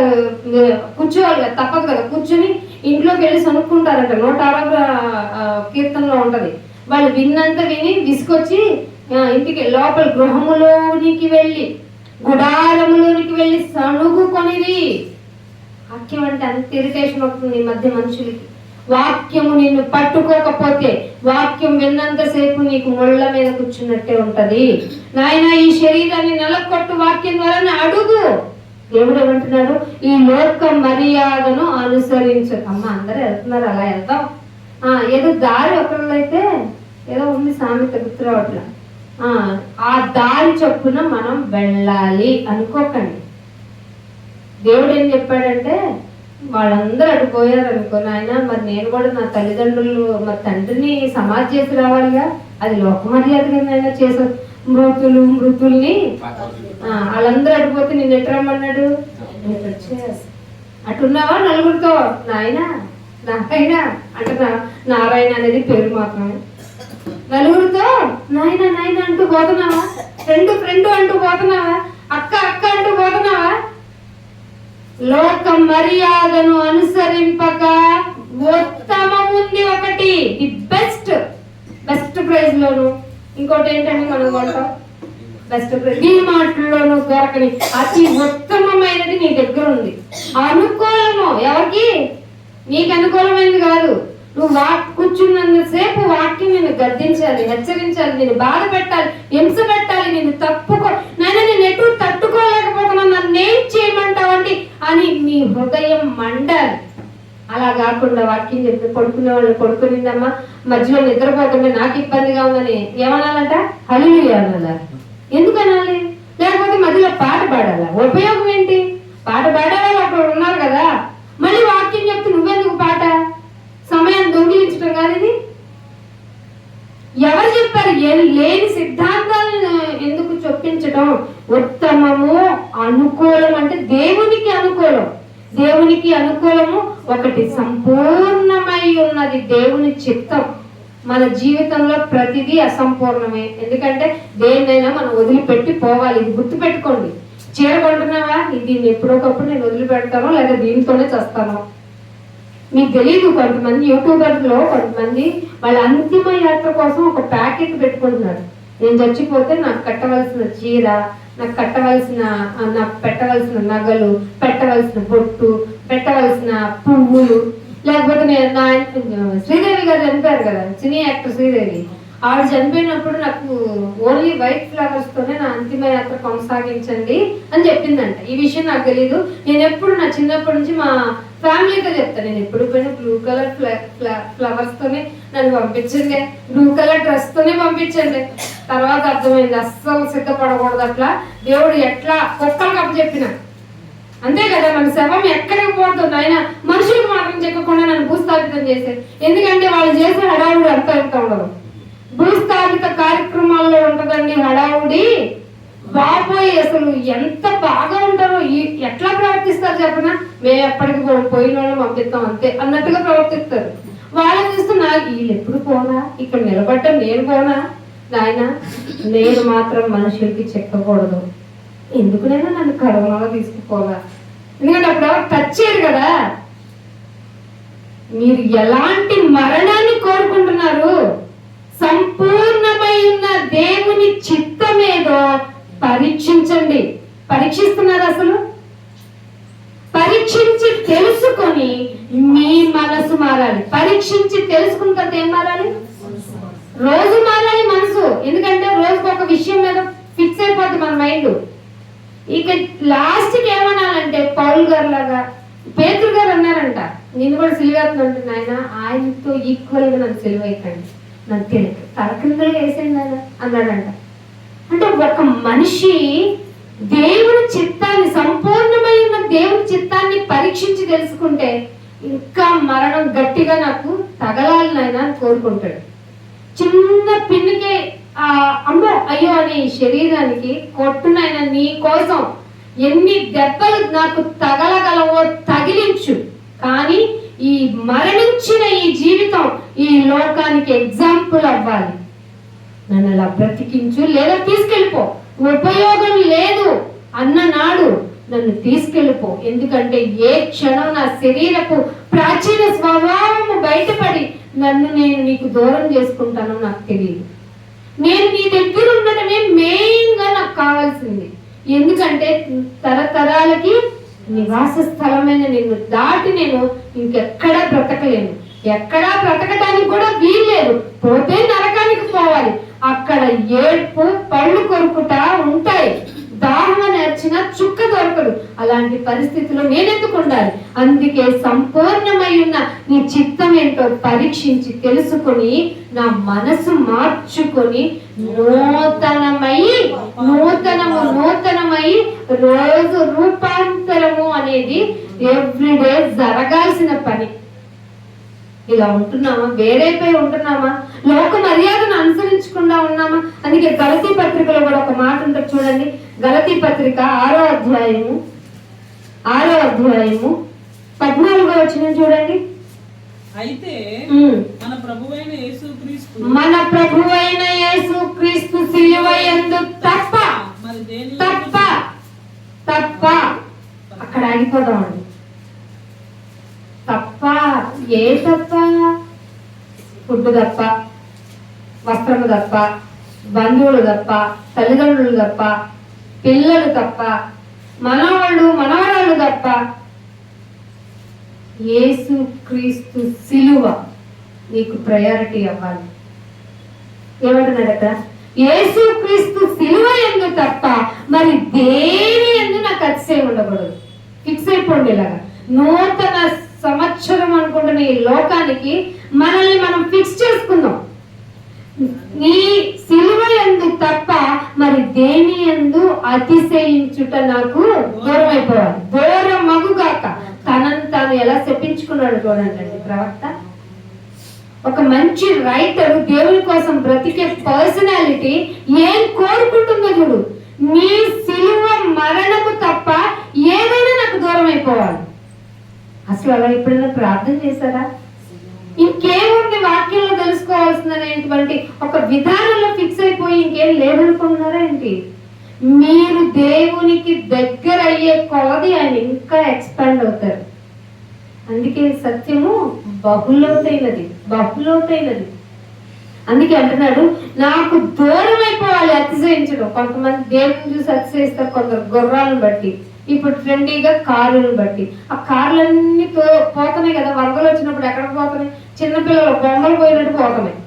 కూర్చోవాలి కదా, తప్పదు కదా, కూర్చుని ఇంట్లోకి వెళ్ళి సనుక్కుంటారంట. 106 కీర్తనలో ఉంటది. వాళ్ళు విన్నంత విని విసుకొచ్చి ఇంటికి లోపల గృహములోనికి వెళ్ళి గుడారములోనికి వెళ్ళి సణుగుకొనిది. వాక్యం అంటే అంత ఇరిటేషన్ అవుతుంది ఈ మధ్య మనుషులకి. వాక్యము నిన్ను పట్టుకోకపోతే, వాక్యం విన్నంతసేపు నీకు ముళ్ళ మీద కూర్చున్నట్టే ఉంటది. నాయన ఈ శరీరాన్ని నెలకొట్టు వాక్యం ద్వారా అడుగు. దేవుడు ఏమంటున్నాడు? ఈ లోక మర్యాదను అనుసరించు. అమ్మ అందరూ వెళ్తున్నారు, అలా వెళ్దాం. ఏదో దారి ఒకళ్ళైతే ఏదో ఉంది సామెత గుర్తురావట్ల, ఆ దారి చొప్పున మనం వెళ్ళాలి అనుకోకండి. దేవుడు ఏం చెప్పాడంటే, వాళ్ళందరూ అటు పోయారు అనుకో నాయన, మరి నేను కూడా నా తల్లిదండ్రులు మా తండ్రిని సమాధి చేసి రావాలిగా, అది లోక మర్యాద కింద చేసే మృతుల్ని వాళ్ళందరూ అటుపోతే నేను ఎటు రమ్మన్నాడు? అటున్నావా నలుగురితో నాయన నాయన అంటే నారాయణ అనేది పేరు మాత్రమే. నలుగురితో నాయన నాయన అంటూ పోతున్నావా? ఫ్రెండ్ అంటూ పోతున్నావా? అక్క అక్క అంటూ పోతున్నావా? లోక మర్యాదను అనుసరింపక ఉత్తమముంది ఒకటి, ది బెస్ట్ ప్రైజ్ లోను. ఇంకోటి ఏంటంటే మనం కొంటాం బెస్ట్ ప్రైజ్, ఈ మాటల్లోనూ దొరకని అతి ఉత్తమమైనది నీ దగ్గర ఉంది. అనుకూలము ఎవరికి? నీకు అనుకూలమైనది కాదు. నువ్వు కూర్చున్నంతసేపు వాక్యం నిన్ను గద్దించాలి, హెచ్చరించాలి, నేను బాధ పెట్టాలి, హింస పెట్టాలి, నేను నేను ఎటు తట్టుకోలేకపోతున్నాను, నన్ను ఏం చేయమంటావండి అని నీ హృదయం మండాలి. అలా కాకుండా వాక్యం చెప్తే పడుకునే వాళ్ళు పడుకునిందమ్మా, మధ్యలో నిద్రపోతుంటే నాకు ఇబ్బందిగా ఉందని ఏమనాలంట? హల్లెలూయా అనాలా? ఎందుకు అనాలి? లేకపోతే మధ్యలో పాట పాడాలా? ఉపయోగం ఏంటి? పాట పాడేవాళ్ళు అక్కడ ఉన్నారు కదా, మళ్ళీ వాక్యం చెప్తే నువ్వెందుకు పాట? సమయాన్ని దొంగిలించడం కాదు ఇది. ఎవరు చెప్పారు? లేని సిద్ధాంతాలను ఎందుకు చొప్పించడం? ఉత్తమము, అనుకూలం అంటే దేవునికి అనుకూలం. దేవునికి అనుకూలము ఒకటి, సంపూర్ణమై ఉన్నది దేవుని చిత్తం. మన జీవితంలో ప్రతిదీ అసంపూర్ణమే. ఎందుకంటే దేన్నైనా మనం వదిలిపెట్టి పోవాలి. ఇది గుర్తు పెట్టుకోండి. చీర కొంటున్నావా? దీన్ని ఎప్పుడోకప్పుడు నేను వదిలిపెడతానో లేదా దీనితోనే చేస్తాను. మీకు తెలియదు, కొంతమంది యూట్యూబర్లో కొంతమంది వాళ్ళ అంతిమ యాత్ర కోసం ఒక ప్యాకెట్ పెట్టుకుంటున్నారు. నేను చచ్చిపోతే నాకు కట్టవలసిన చీర, నాకు పెట్టవలసిన నగలు, పెట్టవలసిన బొట్టు, పెట్టవలసిన పువ్వులు, లేకపోతే శ్రీదేవి గారు చనిపోయారు కదా, సినీ యాక్టర్ శ్రీదేవి, ఆవిడ చనిపోయినప్పుడు నాకు ఓన్లీ వైట్ ఫ్లవర్స్ తోనే నా అంతిమ యాత్ర కొనసాగించండి అని చెప్పిందంట. ఈ విషయం నాకు తెలీదు. నేను ఎప్పుడు నా చిన్నప్పటి నుంచి మా ఫ్యామిలీతో చెప్తాను, నేను ఎప్పుడు పోయినా బ్లూ కలర్ ఫ్లవర్స్ తోనే నన్ను పంపించండి, బ్లూ కలర్ డ్రెస్ తోనే పంపించండి. తర్వాత అర్థమైంది అస్సలు సిద్ధపడకూడదు. అట్లా దేవుడు ఎట్లా కుక్కలకు అప్పచెప్పిన అంతే కదా, మన శవం ఎక్కడికి పోతుంది ఆయన మనుషులకు మాత్రం చెక్కకుండా నన్ను భూస్థాపితం చేసేది. ఎందుకంటే వాళ్ళు చేసే హడావుడు అంత ఉండదు. భూస్థాపిత కార్యక్రమాల్లో ఉంటదండి హడావుడి. బాబోయ్ అసలు ఎంత బాగా ఉంటారో, ఎట్లా ప్రవర్తిస్తారు చెప్పనా? మేము ఎప్పటికి పోయిన వాళ్ళని పంపిస్తాం అంతే అన్నట్టుగా ప్రవర్తిస్తారు. వాళ్ళని చూస్తూ నాకు వీళ్ళు ఎప్పుడు పోనా, ఇక్కడ నిలబడ్డా నేను పోనా? నాయన నేను మాత్రం మనుషులకి చెక్కకూడదు, ఎందుకునైనా నన్ను కరోనాలో తీసుకుపోగా. ఎందుకంటే అప్పుడు ఎవరు టచ్ చేయరు కదా. మీరు ఎలాంటి మరణాన్ని కోరుకుంటున్నారు? సంపూర్ణమై ఉన్న దేవుని చిత్తమేదో పరీక్షించండి. పరీక్షిస్తున్నారు అసలు? పరీక్షించి తెలుసుకొని మీ మనసు మారాలి. పరీక్షించి తెలుసుకున్న తర్వాత ఏం మారాలి? రోజు మారాలి మనసు. ఎందుకంటే రోజుకు ఒక విషయం మీద ఫిక్స్ అయిపోతుంది మన మైండ్. ఇక లాస్ట్కి ఏమనాలంటే పౌల్ గారు లాగా పేతురు గారు అన్నారంట, నేను కూడా సిలివేస్తుంది నాయన, ఆయనతో ఈక్వల్ గా నన్ను సిలివైకండి, నాకు తెలియదు తలకిందలు వేసేయండి ఆయన అన్నాడంట. అంటే ఒక మనిషి దేవుని చిత్తాన్ని, సంపూర్ణమైన దేవుని చిత్తాన్ని పరీక్షించి తెలుసుకుంటే ఇంకా మరణం గట్టిగా నాకు తగలాలి నాయన అని కోరుకుంటాడు. చిన్న పిన్నికే అమ్మో అయ్యో అనే ఈ శరీరానికి కొట్టునైనా నీ కోసం ఎన్ని దెబ్బలు నాకు తగలగలవో తగిలించు, కానీ ఈ మరణించిన ఈ జీవితం ఈ లోకానికి ఎగ్జాంపుల్ అవ్వాలి. నన్ను అలా బ్రతికించు, లేదా తీసుకెళ్ళిపో, ఉపయోగం లేదు అన్ననాడు నన్ను తీసుకెళ్ళిపో. ఎందుకంటే ఏ క్షణం నా శరీరపు ప్రాచీన స్వభావము బయటపడి నన్ను నేను నీకు దూరం చేసుకుంటానో నాకు తెలియదు. నేను నీ దగ్గర ఉండటమే మెయిన్ గా నాకు కావాల్సింది. ఎందుకంటే తరతరాలకి నివాస స్థలమైన నిన్ను దాటి నేను ఇంకెక్కడా బ్రతకలేను. ఎక్కడా బ్రతకడానికి కూడా వీల్లేదు. పోతే నరకానికి పోవాలి. అక్కడ ఏడ్పు, పళ్ళు కొరుకుట ఉంటాయి. దాహం నేర్చిన చుక్క దొరకదు. అలాంటి పరిస్థితుల్లో నేనెందుకు ఉండాలి? అందుకే సంపూర్ణమై ఉన్న నీ చిత్తం ఏంటో పరీక్షించి తెలుసుకొని నా మనసు మార్చుకొని నూతనమై రోజు రూపాంతరము అనేది ఎవ్రీడే జరగాల్సిన పని. ఇలా ఉంటున్నామా? వేరైపోయి ఉంటున్నామా? లోక మర్యాదను అనుసరించకుండా ఉన్నామా? అందుకే గలతీ పత్రికలో కూడా ఒక మాట ఉంటుంది చూడండి. గలతీ పత్రిక 6వ అధ్యాయము 14వ వచనం చూడండి. అయితే మన ప్రభువైన యేసుక్రీస్తు శిలువ యందు తప్ప అక్కడ ఆగిపోదామండి. తప్ప ఏ తప్ప? ఫుడ్ తప్ప, వస్త్రము తప్ప, బంధువులు తప్ప, తల్లిదండ్రులు తప్ప, పిల్లలు తప్ప, మనవాళ్ళు మనవరాళ్ళు తప్ప యేసుక్రీస్తు శిలువ నీకు ప్రయారిటీ అవ్వాలి. ఏమంటున్నాడు అక్కడ? యేసుక్రీస్తు శిలువ యందు తప్ప మరి దేని యందు నాకు అతిశయం ఉండకూడదు. ఫిక్స్ అయిపోండి. ఇలాగా నూతన సంవత్సరం అనుకుంటున్న ఈ లోకానికి మనల్ని మనం ఫిక్స్ చేసుకుందాం. నీ శిలువ యందు తప్ప మరి దేని యందు అతిశయించుట నాకు దూరం అయిపోవాలి. దూరం మగుగాక. తనను తాను ఎలా చెప్పించుకున్నాడు చూడండి ప్రవక్త. ఒక మంచి రైటర్, దేవుని కోసం బ్రతికే పర్సనాలిటీ ఏం కోరుకుంటుందో చూడు. నీ శిలువ మరణము తప్ప ఏదైనా నాకు దూరం అయిపోవాలి. అసలు అలా ఎప్పుడైనా ప్రార్థన చేశారా? ఇంకేముంది వాక్యంలో తెలుసుకోవాల్సిందనేటువంటి ఒక విధానంలో ఫిక్స్ అయిపోయి ఇంకేం లేదనుకుంటున్నారా ఏంటి? మీరు దేవునికి దగ్గర అయ్యే కొలది ఆయన ఇంకా ఎక్స్పాండ్ అవుతారు. అందుకే సత్యము బహులోతైనది. అందుకే అంటున్నాడు నాకు దూరం అయిపోవాలి అతిశయించడం. కొంతమంది దేవుని చూసి అతిశయిస్తారు, కొందరు గుర్రాలను బట్టి, ఇప్పుడు ట్రెండీగా కార్లను బట్టి. ఆ కార్లన్నీ పోతున్నాయి కదా, వరదలు వచ్చినప్పుడు ఎక్కడికి పోతున్నాయి? చిన్నపిల్లలు బొమ్మలు పోయినట్టు పోతున్నాయి.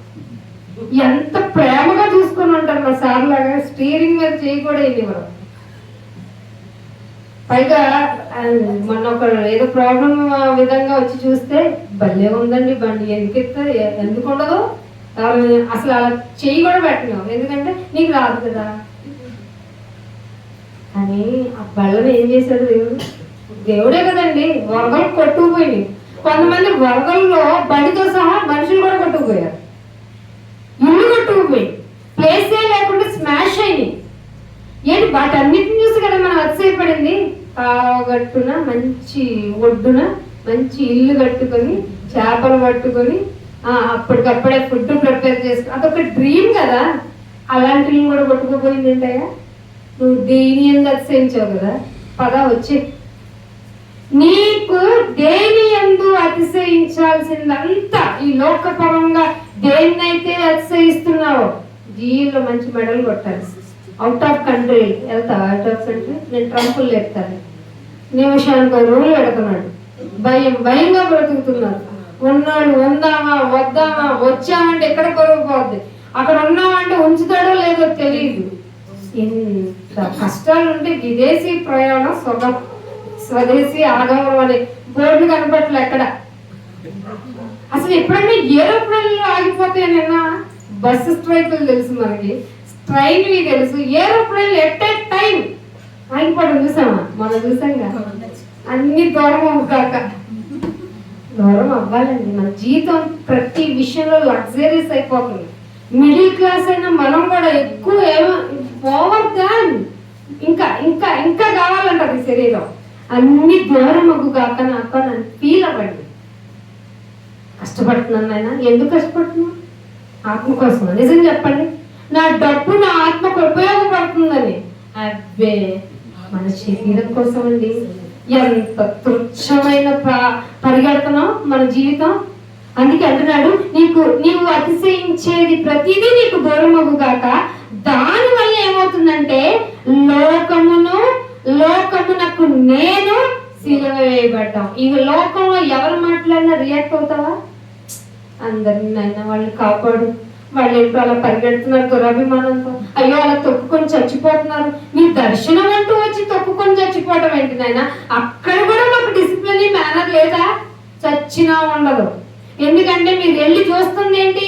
ఎంత ప్రేమగా చూసుకుని ఉంటారు మా సార్ లాగా. స్టీరింగ్ మీద చేయకూడదు ఇవ్వరు. పైగా మొన్న ఒక ఏదో ప్రాబ్లం విధంగా వచ్చి చూస్తే భలే ఉందండి బండి, ఎందుకు ఉండదు? అసలు అలా చెయ్యి కూడా పెట్టలేము, ఎందుకంటే నీకు రాదు కదా. కానీ ఆ బళ్ళని ఏం చేశాడు దేవుడే కదండి. వరదలు కొట్టుకుపోయింది. కొంతమంది వరదల్లో బండితో సహా మనుషులు కూడా కొట్టుకుపోయారు. ఇల్లు కొట్టుకుపోయి ప్లేసే లేకుండా స్మాష్ అయింది. ఏంటి వాటన్నిటిని చూసి కదా మనం అతిశయపడింది. గట్టున మంచి ఒడ్డున మంచి ఇల్లు కట్టుకొని చేపలు పట్టుకొని అప్పటికప్పుడే ఫుడ్ ప్రిపేర్ చేసుకుని అదొక డ్రీమ్ కదా. అలాంటి ఇల్లు కూడా కొట్టుకుపోయింది ఏంటయ్యా? నువ్వు దేని ఎందు అతిశయించావు కదా. పదా వచ్చి నీకు దేని ఎందు అతిశయించాల్సిందంతా ఈ లోకపరంగా దేన్నైతే అతిశయిస్తున్నావో జీవిలో మంచి మెడల్ కొట్టాలి. అవుట్ ఆఫ్ కంట్రీ వెళ్తావా? అవుట్ ఆఫ్ కంట్రీ నేను ట్రంపులు లేపుతాను. నిమిషానికి రూలు పెడుతున్నాడు. భయంగా బ్రతుకుతున్నారు. ఉన్నాడు ఉందామా వద్దామా, వచ్చామంటే ఎక్కడ కొరకపోద్ది, అక్కడ ఉన్నామంటే ఉంచుతాడో లేదో తెలియదు. ఇంత కష్టాలు ఉంటే విదేశీ ప్రయాణం సుఖం, స్వదేశీ ఆగమనం అనే బోర్డు కనపట్లే ఎక్కడ. అసలు ఎప్పుడైనా ఏరోప్లేన్లు ఆగిపోతాయన్నా? బస్సు స్ట్రైకులు తెలుసు మనకి, ట్రైన్లు తెలుసు, ఏరోప్లేన్లు ఎట్ ఏ టైం ఆగిపోవడం చూసామా? మనం చూసాంగా. అన్ని దూరం కాక దూరం అవ్వాలండి. మన జీవితం ప్రతి విషయంలో లగ్జరీస్ అయిపోతుంది. మిడిల్ క్లాస్ అయినా మనం కూడా ఎక్కువ ఓవర్ దాన్ ఇంకా ఇంకా ఇంకా కావాలంటది శరీరం. అన్ని దూరం అగ్గు కాక నాకు నన్ను ఫీల్ అవ్వండి. కష్టపడుతున్నాను ఆయన. ఎందుకు కష్టపడుతున్నా? ఆత్మ కోసం. నిజం చెప్పండి. నా డబ్బు నా ఆత్మకు ఉపయోగపడుతుందని. అబ్బే, మన శరీరం కోసం అండి ఎంత తుచ్చమైన పరిగెడుతున్నాం మన జీవితం. అందుకే అంటున్నాడు, నీవు అతిశయించేది ప్రతిదీ నీకు దూరమగు గాక. దాని వల్ల ఏమవుతుందంటే లోకమునకు నేను సిలువ వేయబడ్డాం. ఈ లోకంలో ఎవరు మాట్లాడినా రియాక్ట్ అవుతావా? అందరిని నాయన వాళ్ళు కాపాడు, వాళ్ళు ఏంటో అలా పరిగెడుతున్నారు దురభిమానంతో, అయ్యో అలా తొక్కుకొని చచ్చిపోతున్నారు. నీ దర్శనం అంటూ వచ్చి తొక్కుకొని చచ్చిపోవడం ఏంటి నాయన? అక్కడ కూడా మాకు డిసిప్లిన్ మేనర్ లేదా? చచ్చినా ఉండదు. ఎందుకంటే మీరు వెళ్ళి చూస్తుంది ఏంటి?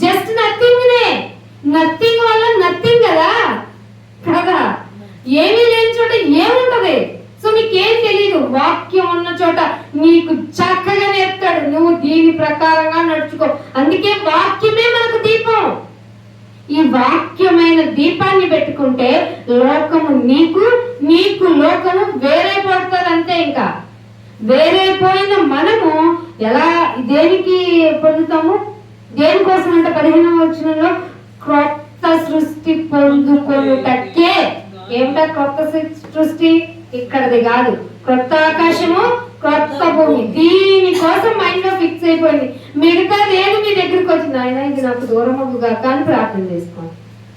జస్ట్ నథింగ్ వల్ల నథింగ్ కదా. ఏమీ లేని చోట ఏముంటది? సో నీకేం తెలియదు. వాక్యం ఉన్న చోట నీకు చక్కగా నేర్పుతాడు, నువ్వు దీని ప్రకారంగా నడుచుకో. అందుకే వాక్యమే మనకు దీపం. ఈ వాక్యమైన దీపాన్ని పెట్టుకుంటే లోకము నీకు లోకము వేరే పడుతుంది అంతే. ఇంకా వేరైపోయిన మనము ఎలా దేనికి పొందుతాము? దేనికోసం అంటే 15వ వచనంలో క్రొత్త సృష్టి పొందుకొనుటకే. ఏమిటా క్రొత్త సృష్టి? ఇక్కడది కాదు. క్రొత్త ఆకాశము, క్రొత్త భూమి. దీనికోసం మైండ్ లో ఫిక్స్ అయిపోయింది. మిగతాది ఏది మీ దగ్గరికి వచ్చింది, ఆయన ఇది నాకు దూరం అవ్వగా అని ప్రార్థన చేసుకోండి.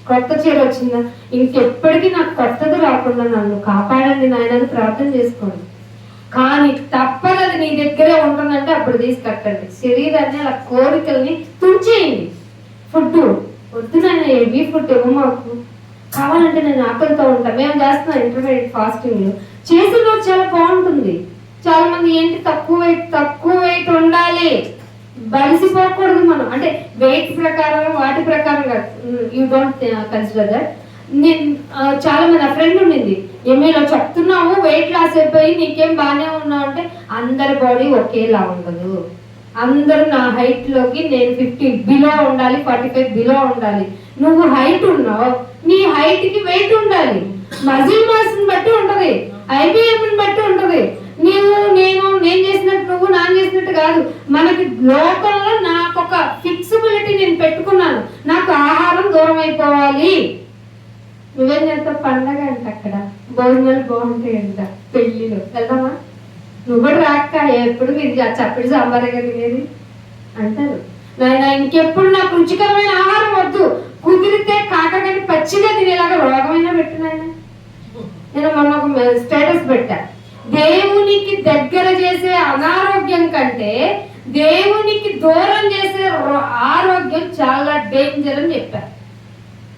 కొత్త చీర వచ్చిందా, ఇంకెప్పటికీ నాకు కొత్తది రాకుండా నన్ను కాపాడండి నాయన అని ప్రార్థన చేసుకోండి. కానీ తప్పదది నీ దగ్గరే ఉంటుందంటే అప్పుడు తీసుకట్టండి. శరీరాన్ని అలా కోరికల్ని తుంచేయండి. ఫుడ్ వద్దు నాయన, హెవీ ఫుడ్ ఏమో మాకు కావాలంటే నేను ఆకలితో ఉంటాను. మేము చేస్తున్నాం ఇంటర్మీడియట్ ఫాస్టింగ్, చేసిన రోజు చాలా బాగుంటుంది. చాలా మంది ఏంటి తక్కువ వెయిట్ ఉండాలి, బలిసిపోకూడదు. మనం అంటే వెయిట్ ప్రకారం వాటి ప్రకారం కాదు. You don't consider that. నేను చాలా మంది, నా ఫ్రెండ్ ఉండింది, ఏమేలో చెప్తున్నావు వెయిట్ లాస్ అయిపోయి నీకేం బాగానే ఉన్నావు అంటే, అందరి బాడీ ఒకేలా ఉండదు. అందరూ నా హైట్ లోకి నేను 50 బిలో ఉండాలి, 45 బిలో ఉండాలి. నువ్వు హైట్ ఉన్నావు, నీ హైట్ కి వెయిట్ ఉండాలి. మజిల్ మాస్ బట్టి ఉంటది, ఐబిఎం బట్టి ఉంటది. నేను చేసినట్టు నువ్వు నాన్న చేసినట్టు కాదు. మనకి లోకంలో నాకు ఒక ఫిక్సిబిలిటీ నేను పెట్టుకున్నాను, నాకు ఆహారం దూరం అయిపోవాలి. నువ్వేం చేస్తావు? పండగ అంట, అక్కడ భోజనాలు బాగుంటాయంట, పెళ్లిలో వెళ్దామా? నువ్వు కూడా రాక్క, ఎప్పుడు మీరు చప్పటి సాంబారే కదా తినేది అంటారు. నాయన ఇంకెప్పుడు నాకు రుచికరమైన ఆహారం వద్దు, కుదిరితే కాకగాని పచ్చిగా తినేలాగా రోగమైనా పెట్టు నాయన. నేను మొన్న ఒక స్టేటస్ పెట్టా, దేవునికి దగ్గర చేసే అనారోగ్యం కంటే దేవునికి దూరం చేసే ఆరోగ్యం చాలా డేంజర్ అని చెప్పారు.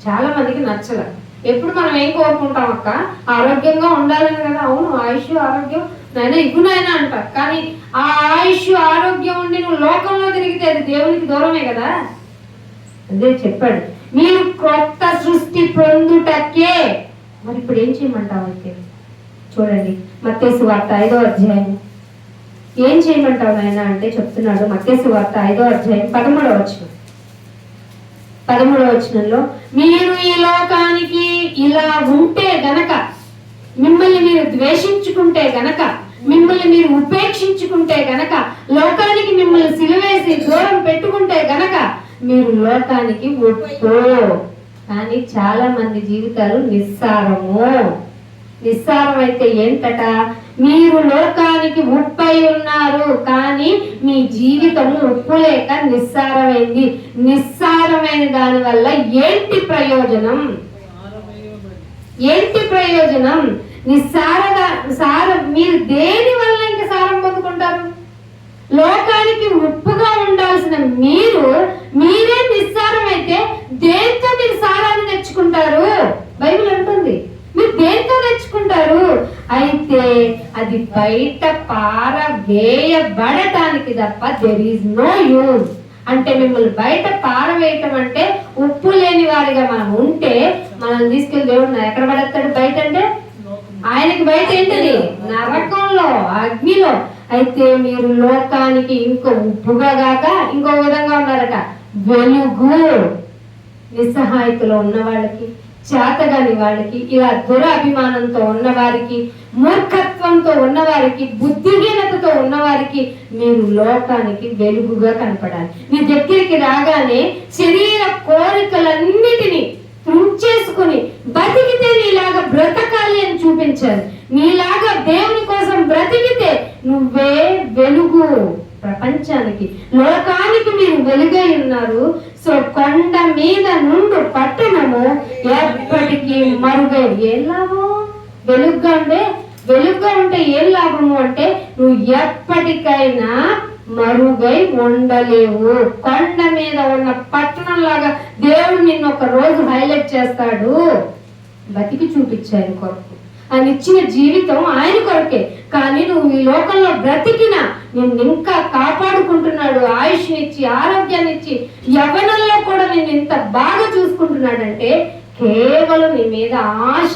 చాలా మందికి నచ్చలేదు. ఎప్పుడు మనం ఏం కోరుకుంటాం అక్క? ఆరోగ్యంగా ఉండాలని కదా. అవును, ఆయుష్ ఆరోగ్యం నాయన ఇగునైనా అంటారు. కానీ ఆ ఆయుష్ ఆరోగ్యం ఉండి నువ్వు లోకంలో తిరిగితే అది దేవునికి దూరమే కదా. అదే చెప్పాడు, మీరు కొత్త సృష్టి పొందుటకే. మరి ఇప్పుడు ఏం చేయమంటావు అయితే? చూడండి మత్తయి సువార్త 5వ అధ్యాయం. ఏం చేయమంటావు నాయన అంటే చెప్తున్నాడు. మత్తయి సువార్త 5వ అధ్యాయం 13వ వచనం. 13వ వచనంలో, మీరు ఈ లోకానికి ఇలా ఉంటే గనక, మిమ్మల్ని మీరు ద్వేషించుకుంటే గనక, మిమ్మల్ని మీరు ఉపేక్షించుకుంటే గనక, లోకానికి మిమ్మల్ని సిలువేసి దూరం పెట్టుకుంటే గనక మీరు లోకానికి ఒప్పు. కానీ చాలా మంది జీవితాలు నిస్సారం అయితే ఏంటట? మీరు లోకానికి ఉప్పై ఉన్నారు, కానీ మీ జీవితము ఉప్పు లేక నిస్సారమైంది. నిస్సారమైన దాని వల్ల ఏంటి ప్రయోజనం? మీరు దేని వల్ల ఇంకా సారం పొందుకుంటారు? లోకానికి ఉప్పుగా ఉండాల్సిన మీరే నిస్సారం అయితే దేంతో మీరు సారాన్ని తెచ్చుకుంటారు? బైబిల్ అంటుంది, మీరు దేంతో తెచ్చుకుంటారు? అయితే అది బయట పారవేయబడటానికి తప్ప there is no use. అంటే మిమ్మల్ని బయట పారవేయటం అంటే ఉప్పు లేని వారిగా మనం ఉంటే మనం తీసుకెళ్లి దేవుడు ఎక్కడ పడేస్తాడు? బయట అంటే ఆయనకి బయట ఏంటది? నరకంలో, అగ్నిలో. అయితే మీరు లోకానికి ఇంకో ఉప్పుగా కాక ఇంకో విధంగా ఉన్నారట, వెలుగు. నిస్సహాయతలో ఉన్న వాళ్ళకి, చేతగాని వాళ్ళకి, ఇలా దురభిమానంతో ఉన్నవారికి, మూర్ఖత్వంతో ఉన్నవారికి, బుద్ధిహీనతతో ఉన్నవారికి మీరు లోకానికి వెలుగుగా కనపడాలి. మీ దగ్గరికి రాగానే శరీర కోరికలన్నిటినీ చేసుకుని బతికితే నీలాగా బ్రతకాలి అని చూపించారు. నీలాగా దేవుని కోసం బ్రతికితే నువ్వే వెలుగు ప్రపంచానికి, లోకానికి మీరు వెలుగై ఉన్నారు. సో కొండ మీద నుండి పట్టణము ఎప్పటికీ మరుగై. ఏం లాభం? వెలుగుగా ఉంటే ఏం లాభము అంటే నువ్వు ఎప్పటికైనా మరుగై ఉండలేవు. కొండ మీద ఉన్న పట్టణం లాగా దేవుడు నిన్ను ఒక రోజు హైలైట్ చేస్తాడు. బతికి చూపించాను కొరకు, ఆయన ఇచ్చిన జీవితం ఆయన కొరకే. కానీ నువ్వు ఈ లోకంలో బ్రతికినా నిన్ను ఇంకా కాపాడుకుంటున్నాడు. ఆయుష్నిచ్చి, ఆరోగ్యాన్ని ఇచ్చి, యవ్వనంలో కూడా నేను ఇంత బాగా చూసుకుంటున్నాడంటే కేవలం నీ మీద ఆశ,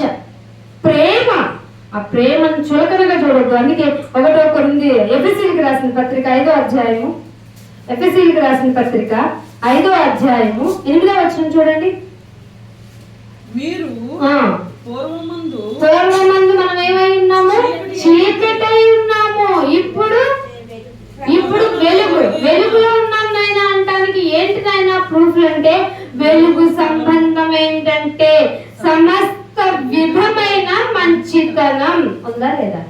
ప్రేమ. ఆ ప్రేమను చులకనగా చూడొద్దు. అందుకే 1 కొరింథీ ఎఫెసీయులకు రాసిన పత్రిక 5వ అధ్యాయము, ఎఫెసీయులకు రాసిన పత్రిక 5వ అధ్యాయము 8వ వచనం చూడండి. మీరు పూర్వమందు మనం ఏమై ఉన్నాము? చీకటై ఉన్నాము. ఇప్పుడు వెలుగులో ఉన్నాను నాయన అంటానికి ఏంటి నాయన ప్రూఫ్లు అంటే, వెలుగు సంబంధం ఏంటంటే సమస్త విధమైన మంచితనం ఉందా లేదా?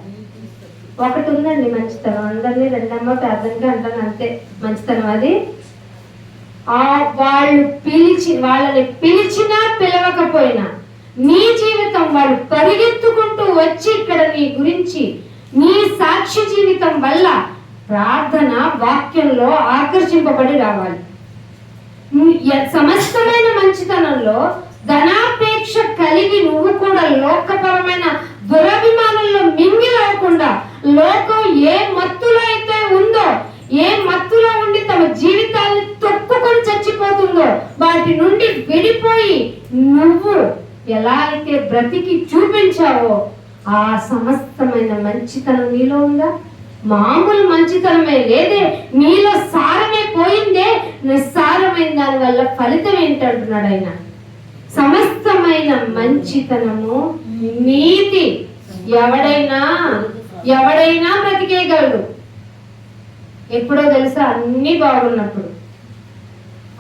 ఒకటి ఉందండి మంచితనం. అందరినీ రెండమ్మ ప్రార్థనగా అంటాను అంతే మంచితనం. అది వాళ్ళని పిలిచినా పిలవకపోయినా నీ జీవితం వాళ్ళు పరిగెత్తుకుంటూ వచ్చి ఇక్కడ నీ గురించి, నీ సాక్షి జీవితం వల్ల ప్రార్థన వాక్యంలో ఆకర్షింపబడి రావాలి. సమస్తమైన మంచితనంలో ధనాపేక్ష కలిగి నువ్వు కూడా లోకపరమైన దురభిమానంలో మింగిలవకుండా, లోకం ఏ మత్తులో అయితే ఉందో, ఏ మత్తులో ఉండి తమ జీవితాన్ని తొక్కుకొని చచ్చిపోతుందో వాటి నుండి విడిపోయి నువ్వు ఎలా అయితే బ్రతికి చూపించావో ఆ సమస్తమైన మంచితనం నీలో ఉందా? మామూలు మంచితనమే లేదే, నీలో సారమే పోయిందే. నిస్సారమైన దాని వల్ల ఫలితం ఏంటంటున్నాడు ఆయన. సమస్తమైన మంచితనము, నీతి. ఎవడైనా బ్రతికేయగలడు. ఎప్పుడో తెలుసా? అన్ని బాగున్నప్పుడు.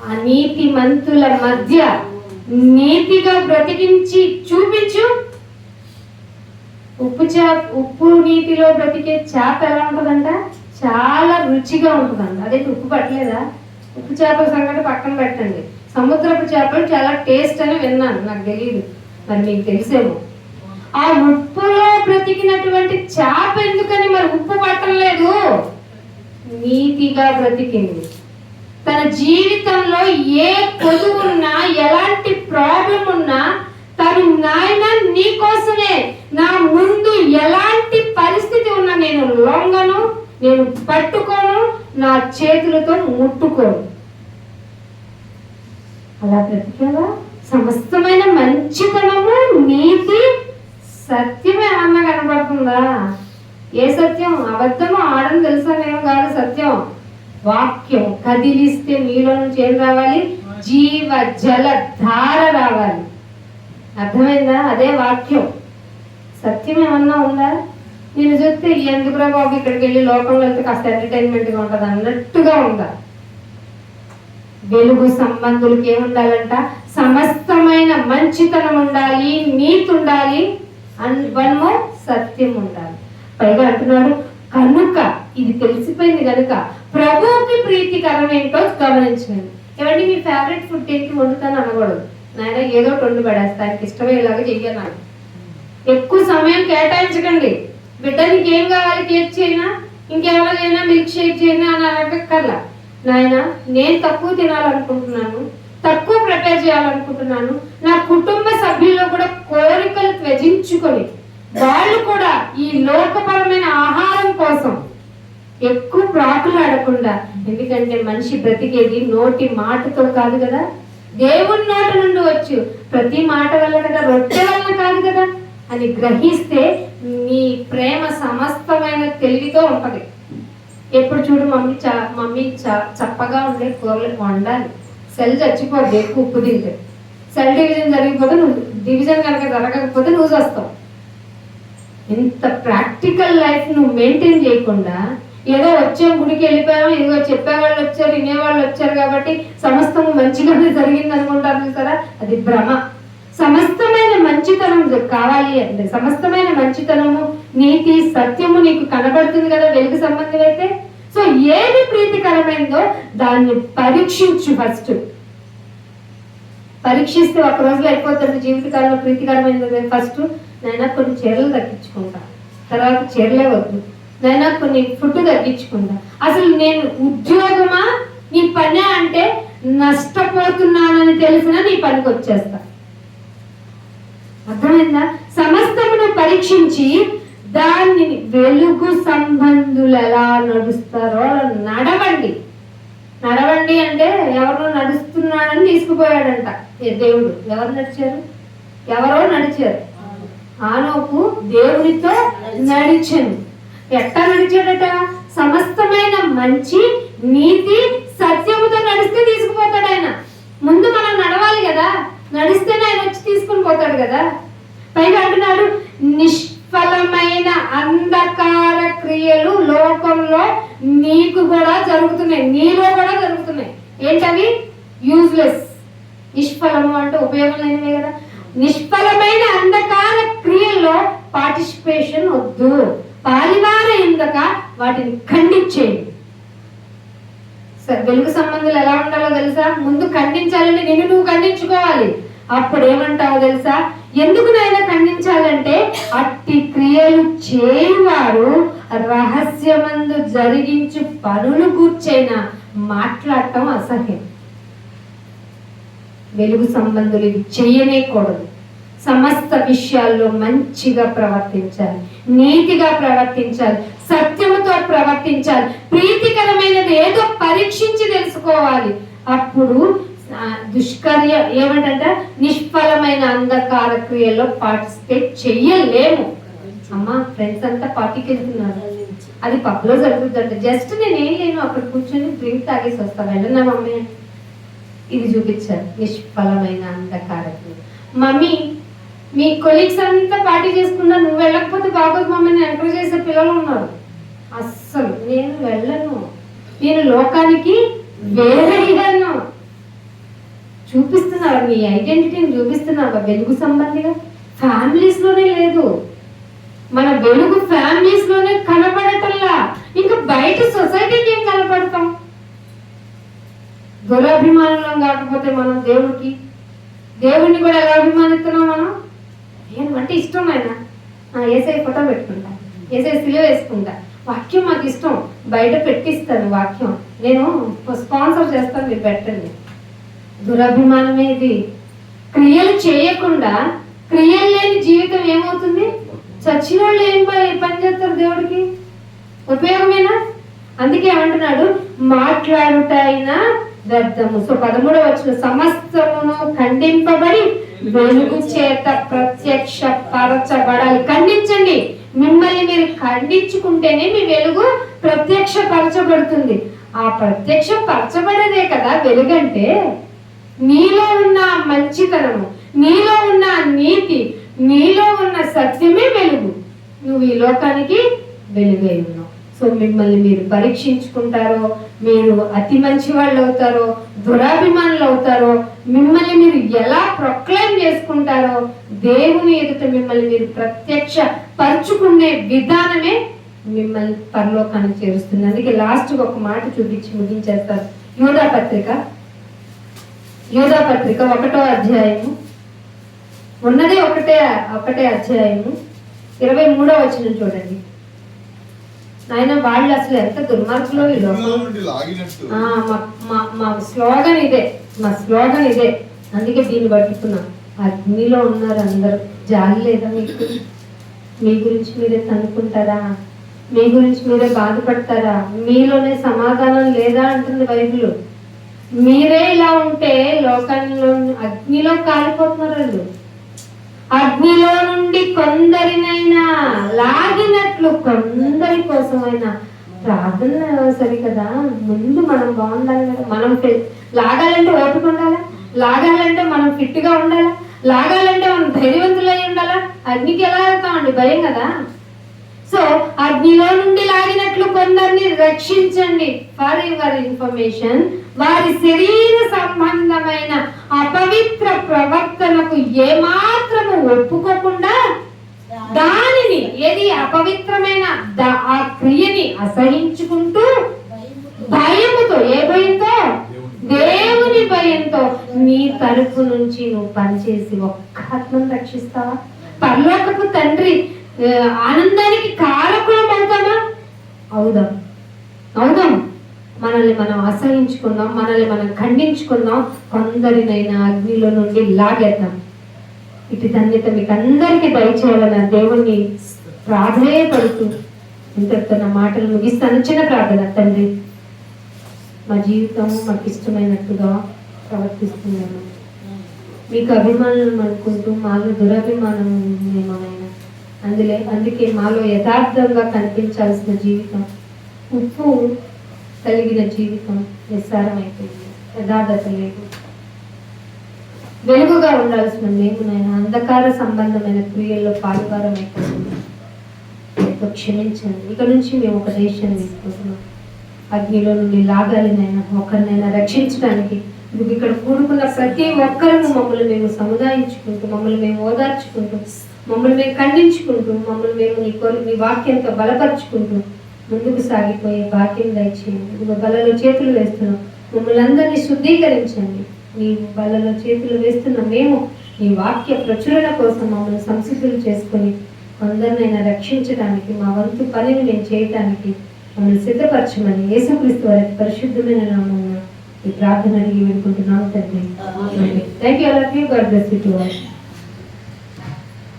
ఆ నీతి మంతుల మధ్య నీతిగా బ్రతికించి చూపించు. ఉప్పు నీటిలో బ్రతికే చేప ఎలా ఉంటుందంట? చాలా రుచిగా ఉంటుందంట. అదే ఉప్పు పట్టలేదా? ఉప్పు చేపల సంగతి పక్కన పెట్టండి. సముద్రపు చేపలు చాలా టేస్ట్ అని విన్నాను, నాకు తెలియదు, మరి మీకు తెలిసేమో. ఆ ఉప్పులో బ్రతికినటువంటి చేప ఎందుకని మరి ఉప్పు పట్టలేదు? నీతిగా బ్రతికింది. తన జీవితంలో ఏ కొదువు ఉన్నా, ఎలాంటి ప్రాబ్లం ఉన్నా తను నాయన నీ కోసమే, నా ముందు ఎలాంటి పరిస్థితి ఉన్నా నేను లొంగను, నేను పట్టుకోను, నా చేతులతో ముట్టుకోను. అలా బ్రతికేవా? సమస్తమైన మంచితనము, నీతి, సత్యం ఏమన్నా కనబడుతుందా? ఏ సత్యం? అబద్ధము ఆడని తెలుసానేమో కాదు. సత్యం వాక్యం కదిలిస్తే మీలో నుంచి ఏం రావాలి? జీవ జల ధార రావాలి. అర్థమైందా? అదే వాక్యం. సత్యం ఏమన్నా ఉందా? నేను చూస్తే ఎందుకురా బాబు ఇక్కడికి వెళ్ళి లోకంలో వెళ్తే కాస్త ఎంటర్టైన్మెంట్గా ఉంటుంది అన్నట్టుగా ఉందా? వెలుగు సంబంధులకి ఏముండాలంట? సమస్తమైన మంచితనం ఉండాలి, నీతి ఉండాలి, వన్మో సత్యం ఉండాలి. పైగా అంటున్నాడు కనుక, ఇది తెలిసిపోయింది కనుక ప్రభువుకి ప్రీతికరం ఏంటో గమనించండి. ఏమండి మీ ఫేవరెట్ ఫుడ్ ఏంటి వండుతాను అనకూడదు. నాయన ఏదో వండి పడేస్తా, ఆయనకి ఇష్టమయ్యేలాగా చెయ్యను. ఎక్కువ సమయం కేటాయించకండి. బిడ్డనికి ఏం కావాలి? కేక్ చేయనా, ఇంకేమైనా చేయనా, మిల్క్ షేక్ చేయనా అని అడగక్కర్లా. నాయన నేను తక్కువ తినాలనుకుంటున్నాను, తక్కువ ప్రిపేర్ చేయాలనుకుంటున్నాను. నా కుటుంబ సభ్యుల్లో కూడా కోరికలు త్యజించుకొని వాళ్ళు కూడా ఈ లోకపరమైన ఆహారం కోసం ఎక్కువ ప్రాకులాడకుండా, ఎందుకంటే మనిషి బ్రతికేది నోటి మాటతో కాదు కదా, దేవుని నోట నుండి వచ్చు. ప్రతి మాట వల్ల కదా, రొట్టె వల్ల కాదు కదా అని గ్రహిస్తే నీ ప్రేమ సమస్తమైన తెలివితో ఉంటది. ఎప్పుడు చూడు మమ్మీ చప్పగా ఉండే కూరలు వండాలి. సెల్ చచ్చిపోద్ది ఎక్కువ ఉప్పు తింటే. సెల్ డివిజన్ జరిగిపోతే నువ్వు, డివిజన్ కనుక జరగకపోతే నువ్వు వస్తావు. ఇంత ప్రాక్టికల్ లైఫ్ నువ్వు మెయింటైన్ చేయకుండా ఏదో వచ్చాం గుడికి వెళ్ళిపోయాం, ఇదిగో చెప్పేవాళ్ళు వచ్చారు, వినేవాళ్ళు వచ్చారు కాబట్టి సమస్తము మంచిగానే జరిగింది అనుకుంటారు కదా, అది భ్రమ. సమస్త మంచితనం కావాలి అంటే, సమస్తమైన మంచితనము, నీతి, సత్యము నీకు కనబడుతుంది కదా వెలుగు సంబంధం అయితే. సో ఏది ప్రీతికరమైందో దాన్ని పరీక్షించు. ఫస్ట్ పరీక్షిస్తే ఒక రోజులో అయిపోతుంది జీవితకాలంలో ప్రీతికరమైనది. ఫస్ట్ నైనా కొన్ని చీరలు తగ్గించుకుంటా, తర్వాత చీరలే వద్దు, నైనా కొన్ని ఫుడ్ తగ్గించుకుంటా. అసలు నేను ఉద్యోగమా నీ పనే అంటే నష్టపోతున్నానని తెలిసినా నీ పనికి వచ్చేస్తా. అర్థమైందా? సమస్తమును పరీక్షించి దాన్ని వెలుగు సంబంధులు ఎలా నడుస్తారో నడవండి. నడవండి అంటే ఎవరో నడుస్తున్నాడని తీసుకుపోయాడంట దేవుడు. ఎవరు నడిచారు? ఎవరో నడిచారు. ఆనోకు దేవునితో నడిచాను. ఎట్టా నడిచాడట? సమస్తమైన మంచి, నీతి, సత్యముతో నడిస్తే తీసుకుపోతాడు ఆయన. ముందు మనం నడవాలి కదా, నడిస్తేనే ఆయన వచ్చి తీసుకుని పోతాడు కదా. పైగా అంటున్నాడు, నిష్ఫలమైన అంధకార క్రియలు లోకంలో నీకు కూడా జరుగుతున్నాయి, నీలో కూడా జరుగుతున్నాయి. ఏంటవి? యూజ్లెస్. నిష్ఫలము అంటే ఉపయోగం లేనివే కదా. నిష్ఫలమైన అంధకార క్రియల్లో పార్టిసిపేషన్ వద్దు. పాలివార ఇందక వాటిని ఖండించేయండి. వెలుగు సంబంధాలు ఎలా ఉండాలో తెలుసా? ముందు ఖండించాలంటే నిన్ను నువ్వు ఖండించుకోవాలి. అప్పుడు ఏమంటావో తెలుసా? ఎందుకు నైనా ఖండించాలంటే అట్టి క్రియలు చేయువారు రహస్యమందు జరిగించు పనులు కూర్చైనా మాట్లాడటం అసహ్యం. వెలుగు సంబంధులు ఇవి చేయనేకూడదు. సమస్త విషయాల్లో మంచిగా ప్రవర్తించాలి, నీతిగా ప్రవర్తించాలి, సత్యముతో ప్రవర్తించాలి. ప్రీతికరమైనది ఏదో పరీక్షించి తెలుసుకోవాలి. అప్పుడు దుష్కర్య ఏమంట, నిష్ఫలమైన అంధకార క్రియల్లో పార్టిసిపేట్ చెయ్యలేము. అమ్మా ఫ్రెండ్స్ అంతా పార్టీకి వెళ్తున్నారు, అది పబ్లో జరుగుతుందంట. జస్ట్ నేనేం లేను, అక్కడ కూర్చొని డ్రింక్ తాగేసి వస్తాను. వెళ్ళినా మమ్మీ ఇది చూపించారు, నిష్ఫలమైన అంధకార క్రియ. మమ్మీ మీ కొలీగ్స్ అంతా పార్టీ చేసుకున్నా నువ్వు వెళ్ళకపోతే బాగోదు మమ్మీని ఎంకరేజ్ చేసే పిల్లలు ఉన్నారు. అస్సలు నేను వెళ్ళను, నేను లోకానికి వేరేను. చూపిస్తున్నారు మీ ఐడెంటిటీని, చూపిస్తున్నారు వెలుగు సంబంధిగా. ఫ్యామిలీస్ లోనే లేదు, మన వెలుగు ఫ్యామిలీస్ లోనే కనపడటల్లా, ఇంకా బయట సొసైటీకి ఏం కనపడతాం? దురభిమానం కాకపోతే మనం దేవుడిని కూడా ఎలా అభిమానిస్తున్నాం మనం? ఏమంటే ఇష్టం ఆయన, ఏసై ఫోటో పెట్టుకుంటా, ఏసై సిలువ వేసుకుంటా, వాక్యం మాకు ఇష్టం, బయట పెట్టిస్తాను వాక్యం, నేను స్పాన్సర్ చేస్తాను, మీరు పెట్టండి. దురభిమానమేది. క్రియలు చేయకుండా, క్రియలు లేని జీవితం ఏమవుతుంది? చచ్చిన వాళ్ళు ఏం పని చేస్తారు? దేవుడికి ఉపయోగమేనా? అందుకే ఏమంటున్నాడు, మాట్లాడుట అయినా వ్యర్థము. సో 13వ వచనం, సమస్తమును ఖండింపబడి వెలుగు చేత ప్రత్యక్ష పరచబడాలి. ఖండించండి. మిమ్మల్ని మీరు ఖండించుకుంటేనే మీ వెలుగు ప్రత్యక్ష పరచబడుతుంది. ఆ ప్రత్యక్ష పరచబడేదే కదా వెలుగంటే. నీలో ఉన్న మంచితనము, నీలో ఉన్న నీతి, నీలో ఉన్న సత్యమే వెలుగు. నువ్వు ఈ లోకానికి వెలుగై ఉన్నావు. సో మిమ్మల్ని మీరు పరీక్షించుకుంటారో, మీరు అతి మంచి వాళ్ళు అవుతారో, దురాభిమానులు అవుతారో, మిమ్మల్ని మీరు ఎలా ప్రొక్లైమ్ చేసుకుంటారో, దేవుని ఎదుట మిమ్మల్ని మీరు ప్రత్యక్ష పరుచుకునే విధానమే మిమ్మల్ని పరలోకానికి చేరుస్తుంది. అందుకే లాస్ట్ ఒక మాట చూపించి ముగించేస్తారు. యోధా పత్రిక 1వ అధ్యాయము, ఉన్నదే ఒకటే అధ్యాయము, 23వ వచనం చూడండి. నాయన వాళ్ళు అసలు ఎంత దుర్మార్గులో. మా స్లోగన్ ఇదే, అందుకే దీన్ని పట్టుకున్నాం. అగ్నిలో ఉన్నారు అందరూ. జాలి లేదా మీకు? మీ గురించి మీరే తనుకుంటారా? మీ గురించి మీరే బాధపడతారా? మీలోనే సమాధానం లేదా అంటుంది బైబిల్. మీరే ఇలా ఉంటే లోకంలో అగ్నిలో కాలిపోతున్నారు వాళ్ళు. అగ్నిలో నుండి కొందరినైనా లాగినట్లు కొందరి కోసమైనా ప్రార్థన సరి కదా. ముందు మనం బాగుండాలి కదా. మనం లాగాలంటే ఓపిక ఉండాలా, లాగాలంటే మనం ఫిట్ గా ఉండాలా, లాగాలంటే మనం ధైర్యవంతులై ఉండాలా. అగ్నికి ఎలా వెళ్తామండి? భయం కదా. సో అగ్నిలో నుండి లాగినట్లు కొందరిని రక్షించండి. ఫర్ యువర్ ఇన్ఫర్మేషన్, వారి శరీర సంబంధమైన అపవిత్ర ప్రవర్తనకు ఏమాత్రము ఒప్పు అపవిత్రమైన ఆ క్రియని అసహించుకుంటూ భయముతో, ఏ భయంతో? దేవుని భయంతో నీ తరపు నుంచి నువ్వు పనిచేసి ఒక్క ఆత్మను రక్షిస్తావా? పరలోకపు తండ్రి ఆనందానికి కారకులం అవుతామా? అవుదాం, అవుదాం. మనల్ని మనం అసహించుకుందాం, మనల్ని మనం ఖండించుకుందాం, కొందరినైనా అగ్నిలో నుండి లాగేద్దాం. ఇటు ధన్యత మీకు అందరికీ దయచేయాలని దేవుణ్ణి ప్రాధేయపడుతూ ఇంతటితో నా మాటలు ముగిస్తాను. చిన్న ప్రార్థన. తండ్రి, మా జీవితం మాకు ఇష్టమైనట్టుగా ప్రవర్తిస్తున్నాను. మీకు అభిమానం అనుకుంటూ మాలో దురభిమానం ఏమైనా అందుకే మాలో యథార్థంగా కనిపించాల్సిన జీవితం, ఉప్పు కలిగిన జీవితం నిస్సారమైపోయింది. యథార్థత లేదు. వెలుగుగా ఉండాల్సిన మేము నాయన అంధకార సంబంధమైన క్రియల్లో పాలుగారం అయిపోతుంది. క్షమించండి. ఇక నుంచి మేము ఒక దేశాన్ని తీసుకుంటున్నాం. అగ్నిలో నుండి లాగాలి నాయన, ఒకరినైనా రక్షించడానికి. ఇక్కడ కూడుకున్న ప్రతి ఒక్కరము మమ్మల్ని మేము సముదాయించుకుంటూ, మమ్మల్ని మేము ఓదార్చుకుంటూ, మమ్మల్ని మేము ఖండించుకుంటూ, మమ్మల్ని మేము మీ వాక్యంతో బలపరుచుకుంటూ ముందుకు సాగిపోయే భాగ్యం దయచేయండి. ఇదిగో బలలో చేతులు వేస్తున్నాం. మమ్మల్ని అందరినీ శుద్ధీకరించండి. నీ బలలో చేతులు వేస్తున్న మేము నీ వాక్య ప్రచురణ కోసం మమ్మల్ని సంసిద్ధులు చేసుకొని కొందరినైనా రక్షించడానికి, మా వంతు పనిని మేము చేయటానికి మమ్మల్ని సిద్ధపరచమని యేసుక్రీస్తు వారి పరిశుద్ధమైన నామమున ఈ ప్రార్థన అడిగి వేడుకుంటున్నాం తండ్రి. Thank you. All of you. God bless you to all.